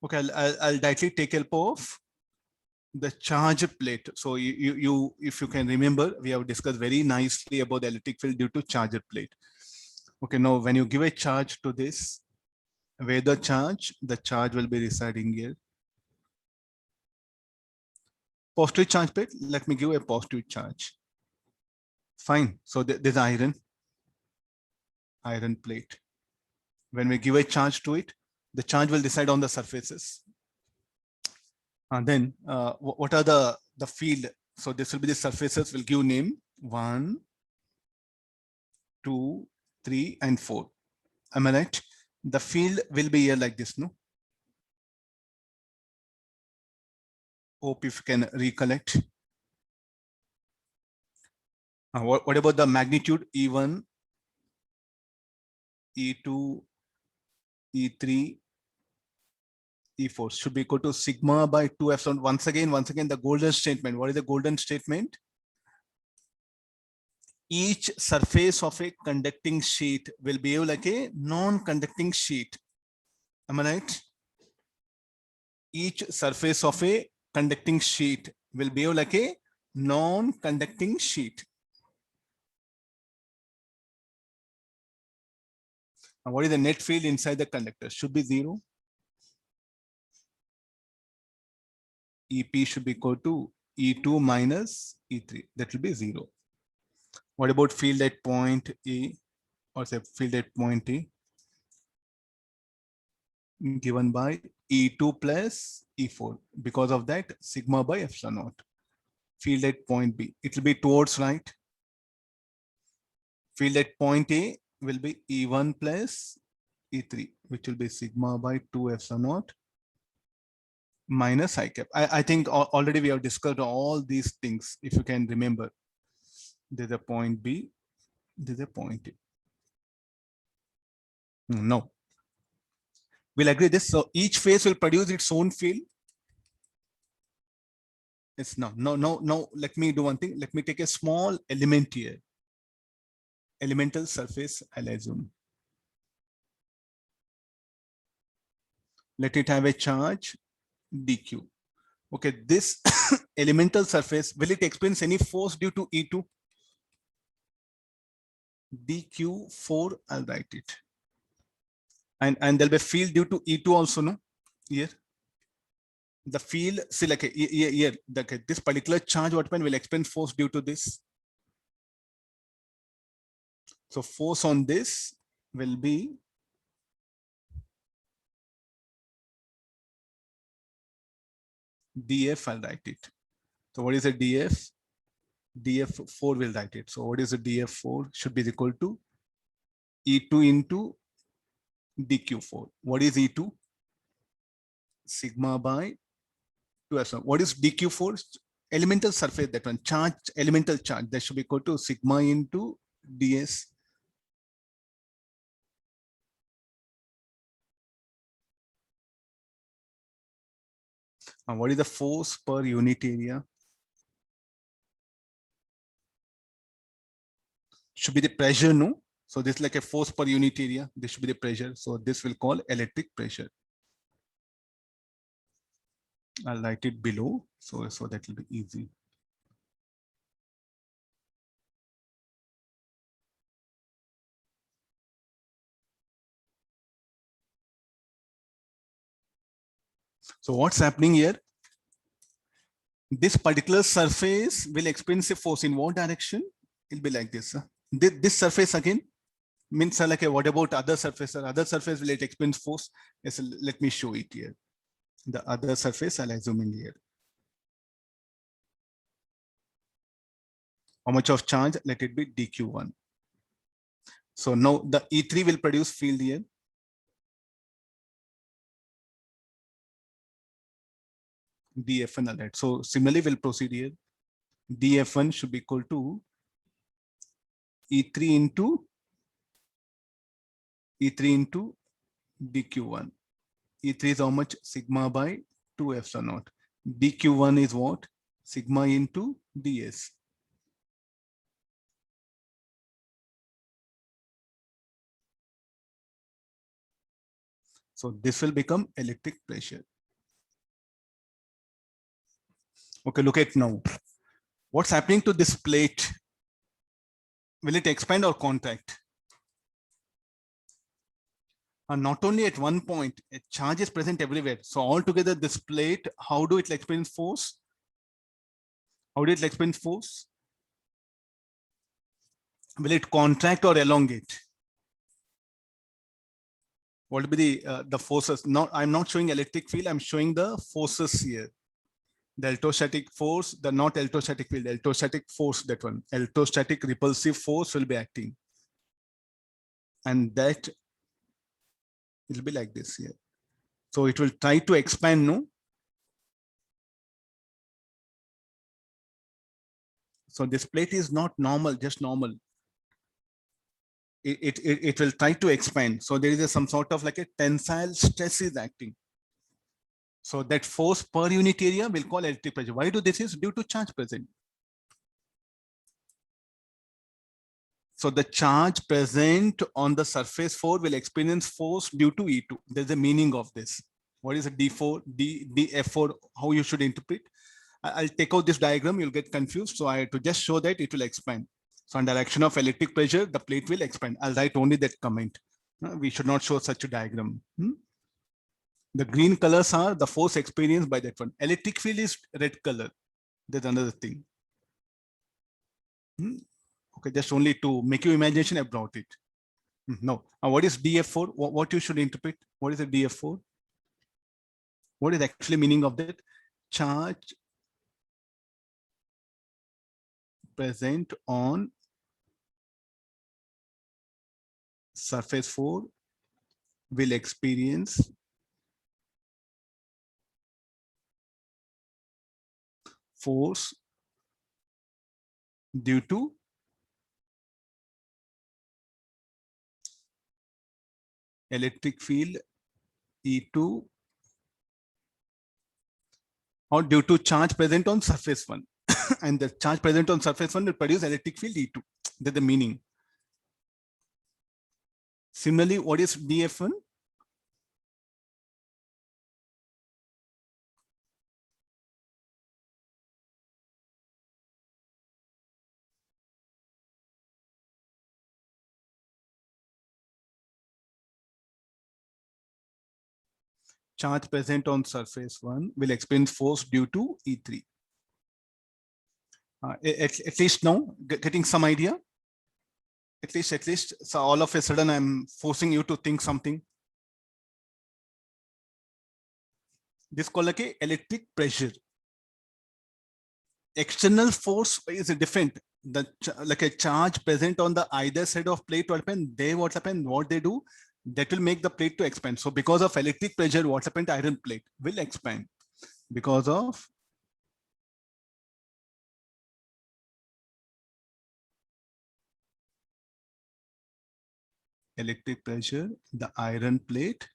Okay, I'll directly take help of the charge plate. So if you can remember, we have discussed very nicely about the electric field due to charge plate. Okay, now when you give a charge to this, where the charge will be residing here. Positive charge plate, let me give a positive charge. Fine, so there's iron plate. When we give a charge to it, the charge will reside on the surfaces. And then what are the field? So this will be the surfaces, will give name 1, 2, 3, and 4. Am I right? The field will be here like this, no? Hope if you can recollect. What about the magnitude? E1, E2, E3, E4 should be equal to sigma by 2 epsilon. Once again, the golden statement. What is the golden statement? Each surface of a conducting sheet will behave like a non-conducting sheet. Am I right? Each surface of a conducting sheet will behave like a non-conducting sheet. And what is the net field inside the conductor? Should be 0. EP should be equal to E2 minus E3. That will be 0. What about field at point A, or say field at point A? Given by E2 plus E4. Because of that, sigma by epsilon naught. Field at point B, it will be towards right. Field at point A will be E1 plus E3, which will be sigma by 2 epsilon naught minus I cap. I think already we have discussed all these things. If you can remember, there's a point B, there's a point A. No. We'll agree this. So each phase will produce its own field. It's no. Let me do one thing. Let me take a small element here. Elemental surface, I'll assume. Let it have a charge dq. Okay, this elemental surface, will it experience any force due to E2? dq4, I'll write it. And there'll be field due to E2 also, no? Here. The field, see, like here, this particular charge, what will experience force due to this? So force on this will be df, I'll write it. So what is a df? df4 will write it. So what is the df4? Should be equal to E2 into dq4. What is E2? Sigma by 2 What is dq4? Elemental surface, that one, charge, elemental charge, that should be equal to sigma into ds. And what is the force per unit area? Should be the pressure, no? So this is like a force per unit area. This should be the pressure. So this will call electric pressure. I'll write it below. So that will be easy. So what's happening here? This particular surface will experience a force in what direction? It'll be like this. This surface again means like a, what about other surface? Other surface will it experience force? Yes, let me show it here. The other surface, I'll zoom in here. How much of charge? Let it be dq1. So now the E3 will produce field here. dF1 alert. So similarly, we'll proceed here. dF1 should be equal to E3 into dq1. E3 is how much? Sigma by 2 epsilon naught. dq1 is what? Sigma into ds. So this will become electric pressure. Okay, look at now. What's happening to this plate? Will it expand or contract? And not only at one point, a charge is present everywhere. So altogether, this plate, how do it experience force? How do it experience force? Will it contract or elongate? What will be the forces? Not, I'm not showing electric field. I'm showing the forces here. The electrostatic force, the not electrostatic field, electrostatic force, that one. Electrostatic repulsive force will be acting. And that will be like this here. So it will try to expand, no? So this plate is not normal, just normal. It will try to expand. So there is some sort of like a tensile stress is acting. So that force per unit area will call electric pressure. Why do this is due to charge present? So the charge present on the surface 4 will experience force due to E2. There's a meaning of this. What is a D4, dF4, how you should interpret? I'll take out this diagram, you'll get confused. So to just show that it will expand. So under action of electric pressure, the plate will expand. I'll write only that comment. We should not show such a diagram. The green colors are the force experienced by that one. Electric field is red color. That's another thing. Okay, just only to make your imagination about it. No. What is dF4? What you should interpret? What is the dF4? What is actually meaning of that? Charge present on surface 4 will experience force due to electric field E2 or due to charge present on surface 1. And the charge present on surface 1 will produce electric field E2. That's the meaning. Similarly, what is dF1? Charge present on surface 1 will experience force due to E3. At least now, getting some idea? At least, so all of a sudden I'm forcing you to think something. This is called like a electric pressure. External force is different. Like a charge present on the either side of plate, what happen? What they do, that will make the plate to expand. So because of electric pressure, what happened? Iron plate will expand because of electric pressure. The iron plate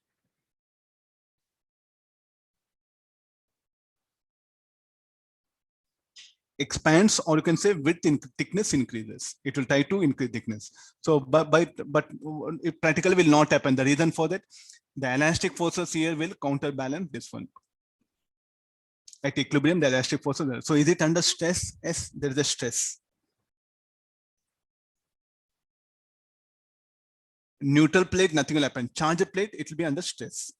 expands, or you can say width in thickness increases. It will try to increase thickness. So, but it practically will not happen. The reason for that, the elastic forces here will counterbalance this one. At equilibrium, the elastic forces. So, is it under stress? Yes, there is a stress. Neutral plate, nothing will happen. Charged plate, it will be under stress.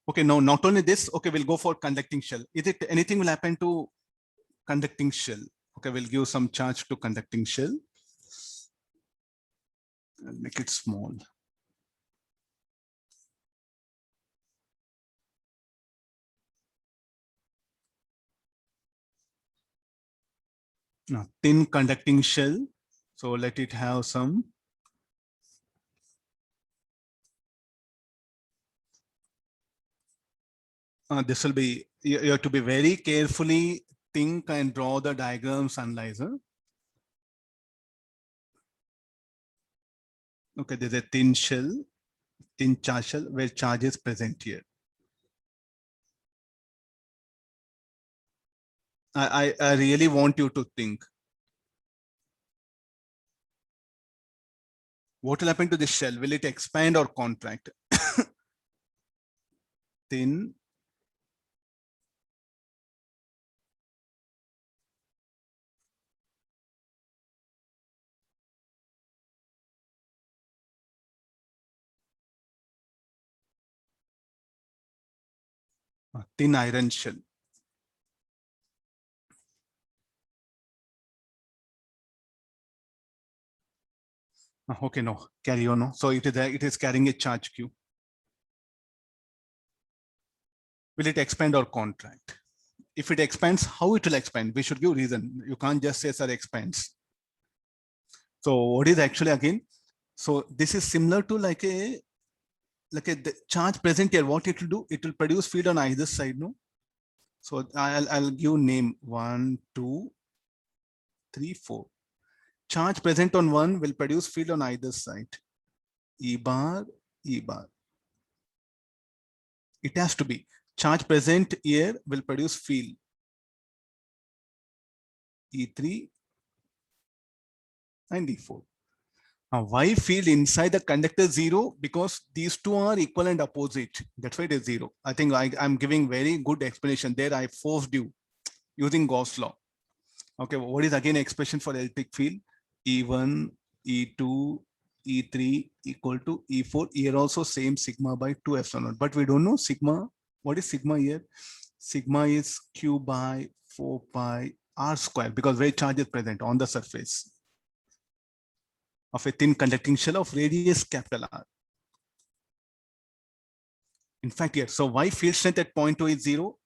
Okay, no, not only this. Okay, we'll go for conducting shell. Is it anything will happen to conducting shell? Okay, we'll give some charge to conducting shell. I'll make it small. Now, thin conducting shell. So let it have some. This will be, you have to be very carefully think and draw the diagrams, analyzer. Okay, there's a thin shell, thin charge shell where charge is present here. I really want you to think. What will happen to this shell? Will it expand or contract? Thin. Thin iron shell. Okay, no, carry on. No. So it is carrying a charge Q. Will it expand or contract? If it expands, how it will expand? We should give reason. You can't just say, sir, expands. So what is actually again? So this is similar to like a the charge present here. What it will do? It will produce field on either side, no? So I'll give name 1, 2, 3, 4. Charge present on one will produce field on either side. E bar, E bar. It has to be. Charge present here will produce field. E3 and E4. Now, why field inside the conductor 0? Because these two are equal and opposite. That's why it is 0. I think I'm giving very good explanation there. I forced you using Gauss law. Okay, what is again expression for electric field? E1, E2, E3 equal to E4. Here also same sigma by 2 epsilon naught. But we don't know sigma. What is sigma here? Sigma is Q by 4 pi R square, because where charge is present on the surface of a thin conducting shell of radius capital R. In fact, here, so why field strength at point 2 is 0?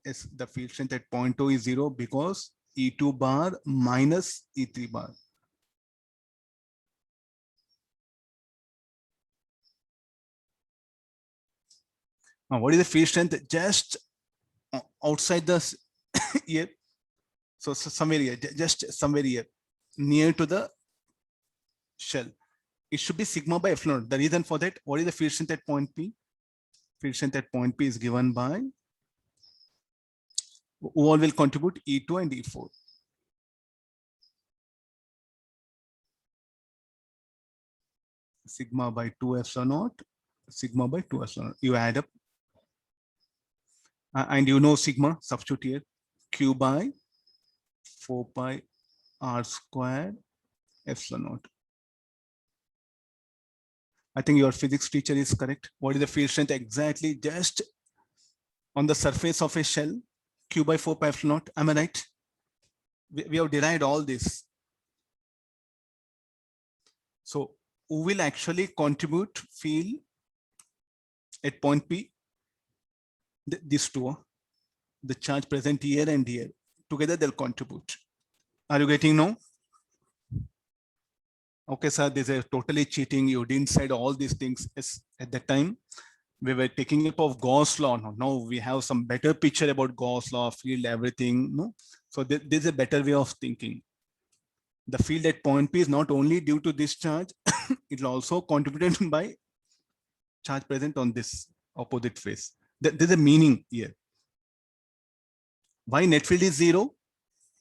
Yes, the field strength at point 2 is 0 because E2 bar minus E3 bar. Now, what is the field strength just outside the here? So somewhere here, just somewhere here, near to the shell. It should be sigma by epsilon. The reason for that, what is the field strength at point P? Field strength at point P is given by, all will contribute E2 and E4. Sigma by 2 epsilon naught, sigma by 2 epsilon naught. You add up. And you know sigma, substitute here, Q by 4 pi R square epsilon naught. I think your physics teacher is correct. What is the field strength exactly? Just on the surface of a shell, Q by 4 pi epsilon naught. Am I right? We have derived all this. So who will actually contribute field at point P? These two, the charge present here and here. Together they'll contribute. Are you getting now? Okay, sir, this is totally cheating. You didn't say all these things. Yes, at that time, we were taking up of Gauss law. Now we have some better picture about Gauss law, field, everything. No, so this is a better way of thinking. The field at point P is not only due to this charge, it will also contributed by charge present on this opposite face. There's a meaning here. Why net field is 0?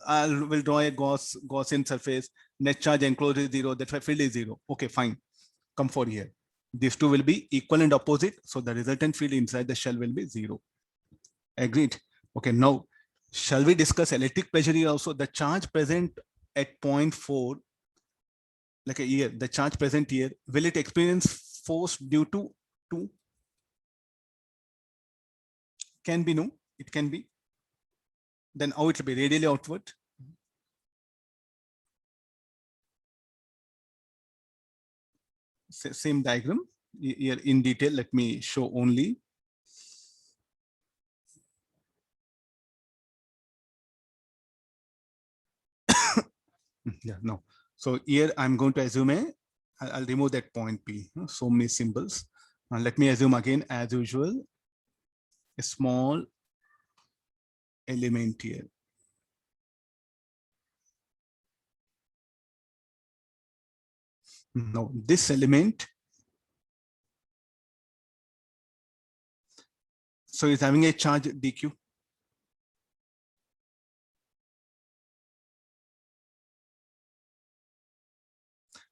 I will draw a Gaussian surface. Net charge enclosed is 0. That's why field is 0. Okay, fine. Come for here. These two will be equal and opposite. So the resultant field inside the shell will be 0. Agreed. Okay, now shall we discuss electric pressure here also? The charge present at point 4, like a here, the charge present here, will it experience force due to 2? Can be no, it can be. Then how it will be radially outward? Same diagram here in detail. Let me show only. Yeah, no. So here I'm going to assume I'll remove that point P. So many symbols. Let me assume again, as usual, a small element here. Now this element, so it's having a charge dq.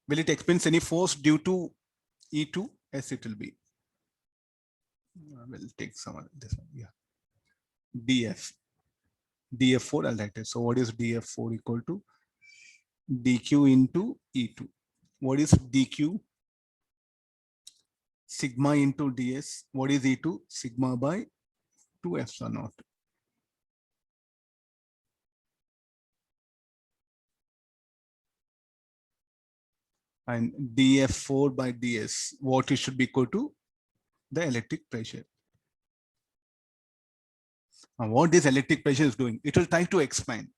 Will it experience any force due to E2? Yes, it will be. We'll take some of this one. Yeah. df. df4, I'll write it. So what is df4 equal to? dq into E2. What is dq? Sigma into ds. What is E2? Sigma by 2 epsilon naught. And df4 by ds, what it should be equal to? The electric pressure. Now what this electric pressure is doing, it will try to expand.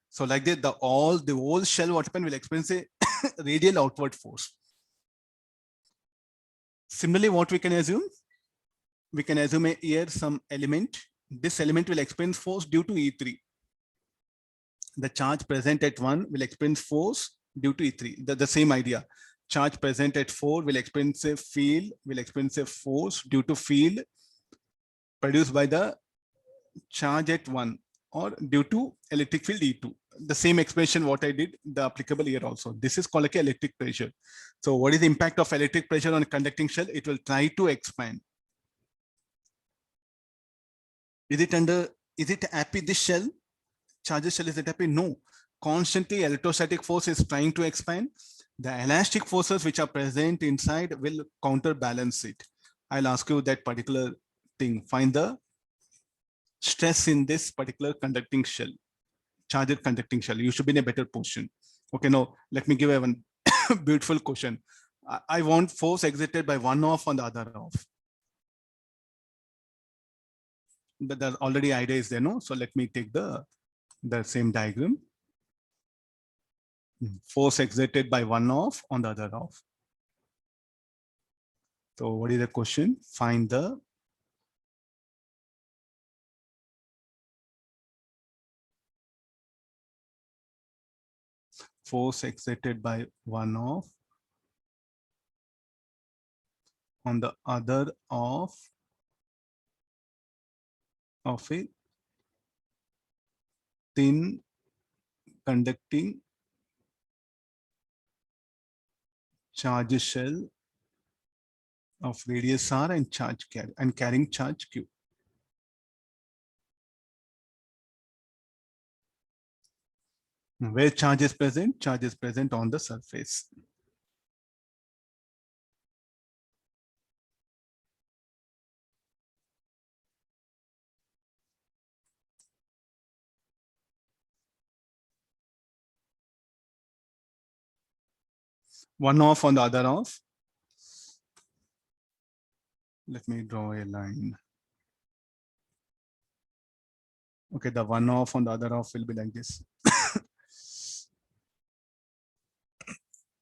So like that, the whole shell what happen will experience a radial outward force. Similarly, what we can assume? We can assume here some element. This element will experience force due to E3. The charge present at 1 will experience force due to E3. The same idea. Charge present at 4 will experience a field, will experience a force due to field produced by the charge at 1 or due to electric field E2. The same expression what I did, the applicable here also. This is called like electric pressure. So what is the impact of electric pressure on a conducting shell? It will try to expand. Is it happy, this shell? Charges shell, is it happy? No. Constantly electrostatic force is trying to expand. The elastic forces which are present inside will counterbalance it. I'll ask you that particular thing. Find the stress in this particular conducting shell, charged conducting shell. You should be in a better position. Okay, now let me give a one beautiful question. I want force exerted by one off on the other off. The already idea is there, no? So let me take the same diagram. Force exerted by one off on the other off. So what is the question? Find the force exerted by one off on the other off of a thin conducting charge shell of radius r and charge carrying charge q. Where charge is present? Charge is present on the surface. One off on the other off. Let me draw a line. Okay, the one off on the other off will be like this.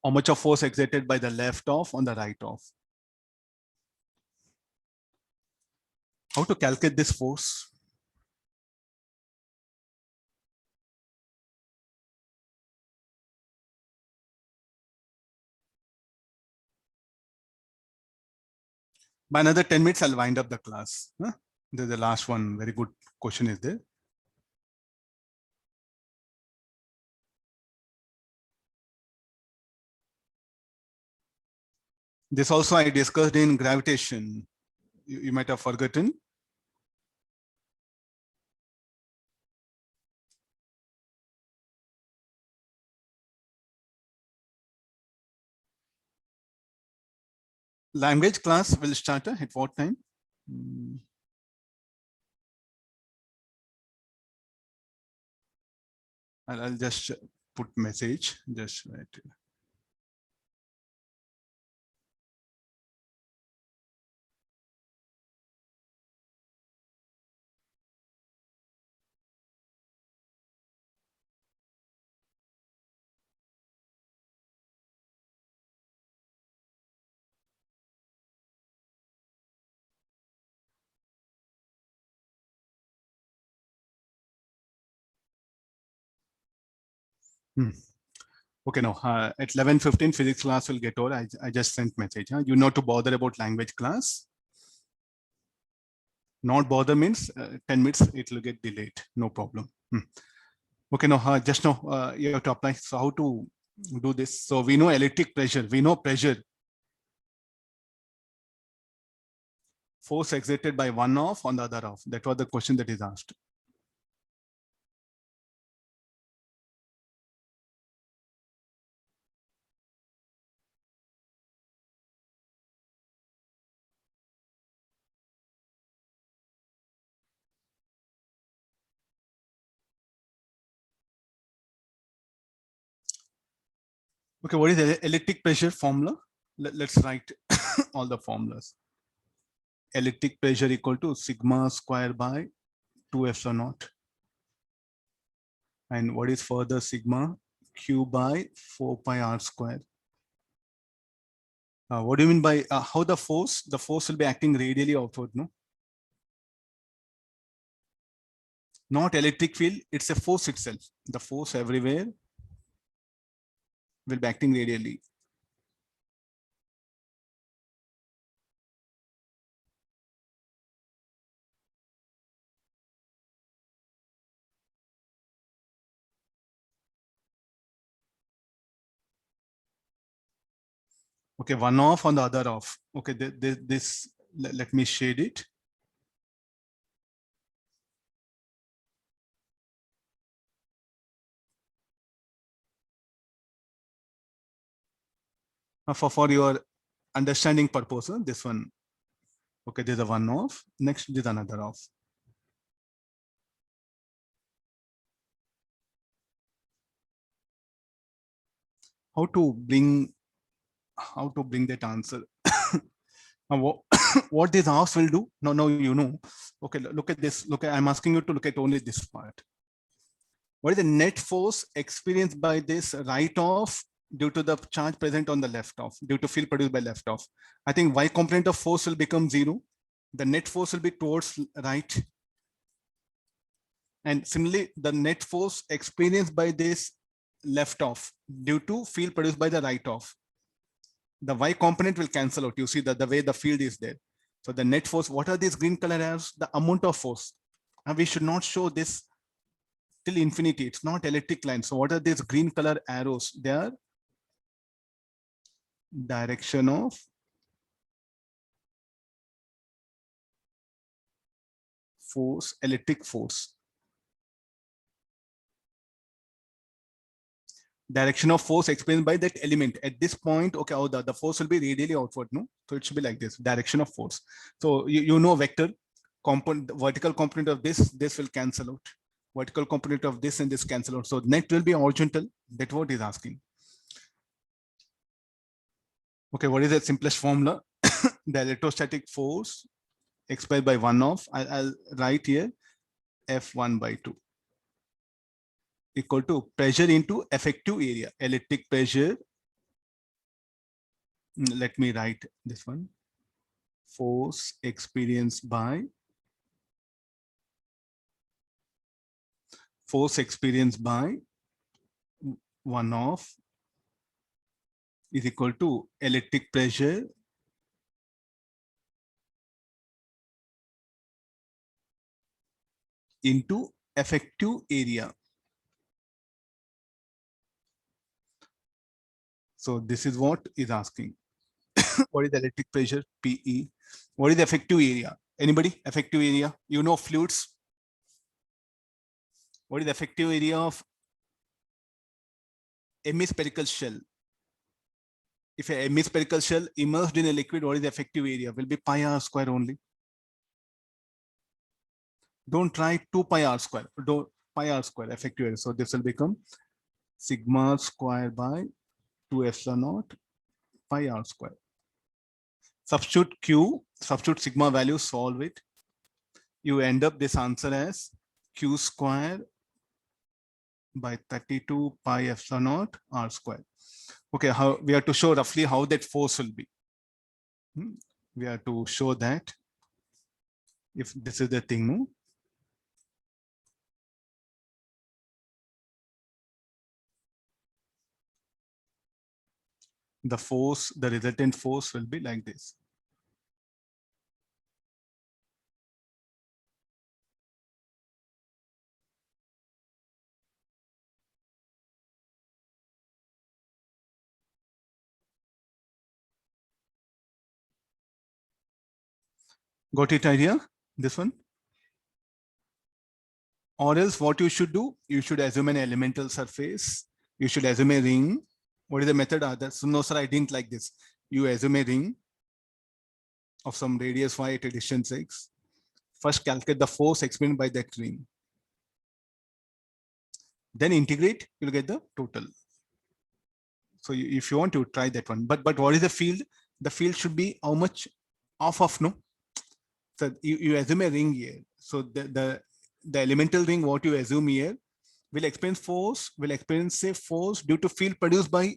How much of force exerted by the left off on the right off? How to calculate this force? By another 10 minutes, I'll wind up the class. Huh? The last one, very good question is there. This also I discussed in gravitation. You might have forgotten. Language class will start at what time? I'll just put message, just write. Okay, no, at 11:15 physics class will get over. I just sent message. Huh? You not to bother about language class. Not bother means 10 minutes, it will get delayed. No problem. Okay, no, just now you have to apply. So how to do this? So we know electric pressure. We know pressure. Force exerted by one off on the other off. That was the question that is asked. Okay, what is the electric pressure formula? Let's write all the formulas. Electric pressure equal to sigma square by 2 epsilon naught. And what is further sigma? Q by 4 pi r square. What do you mean by how the force? The force will be acting radially outward, no? Not electric field, it's a force itself. The force everywhere will be acting radially. Okay, one off on the other off. Okay, this let me shade it. For your understanding purpose, this one. Okay, there's a one off. Next, there's another off. How to bring that answer? what, what these offs will do? No, you know. Okay, look at this. Look, I'm asking you to look at only this part. What is the net force experienced by this right off due to the charge present on the left off, due to field produced by left off? I think y component of force will become 0. The net force will be towards right. And similarly, the net force experienced by this left off due to field produced by the right off, the y component will cancel out. You see that the way the field is there. So the net force, what are these green color arrows? The amount of force. And we should not show this till infinity. It's not electric line. So what are these green color arrows? They are direction of force, electric force. Direction of force explained by that element at this point. Okay, oh, the force will be radially outward, no? So it should be like this, direction of force. So you know vector component, vertical component of this will cancel out. Vertical component of this and this cancel out. So net will be horizontal. That's what is asking. Okay, what is the simplest formula? The electrostatic force expressed by one of, I'll write here F1 by 2 equal to pressure into effective area. Electric pressure, let me write this one, force experienced by one of is equal to electric pressure into effective area. So this is what is asking. What is the electric pressure? PE. What is the effective area? Anybody? Effective area? You know fluids. What is the effective area of hemispherical shell? If a hemispherical shell immersed in a liquid, what is the effective area? Will be pi r square only. Don't try 2 pi r square. Don't pi r square effective area. So this will become sigma square by 2 epsilon naught pi r square. Substitute Q, substitute sigma value, solve it. You end up this answer as Q square by 32 pi epsilon naught r square. Okay, how we have to show roughly how that force will be. We have to show that if this is the thing, no? The force, the resultant force will be like this. Got it idea? This one? Or else what you should do, you should assume an elemental surface. You should assume a ring. What is the method? So no, sir, I didn't like this. You assume a ring of some radius y at a distance x. First calculate the force explained by that ring. Then integrate, you'll get the total. So if you want to try that one, but what is the field? The field should be how much off of, no? So you assume a ring here. So the elemental ring, what you assume here, will experience force, will experience say force due to field produced by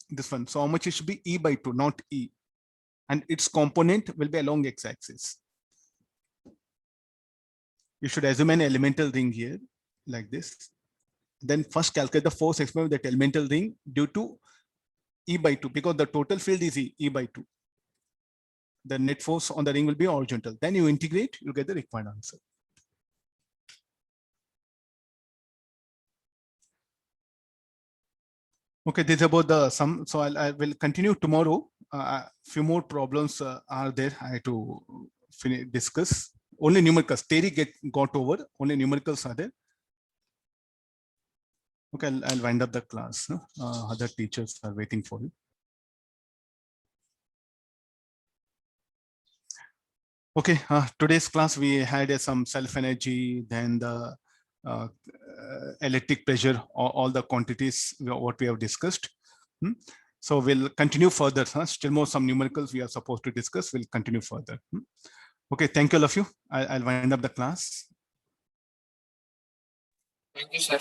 this one. So how much it should be? E by 2, not E. And its component will be along x-axis. You should assume an elemental ring here, like this. Then first calculate the force experienced with that elemental ring due to E by 2, because the total field is E by 2. The net force on the ring will be horizontal. Then you integrate, you get the required answer. Okay, this is about the sum. So I will continue tomorrow. Few more problems are there. I have to discuss. Only numericals. Theory got over. Only numericals are there. Okay, I'll wind up the class. Other teachers are waiting for you. Okay, today's class we had some self energy, then the electric pressure, all the quantities what we have discussed. So we'll continue further. Still more some numericals we are supposed to discuss. We'll continue further. Okay, thank you all of you. I'll wind up the class. Thank you, sir.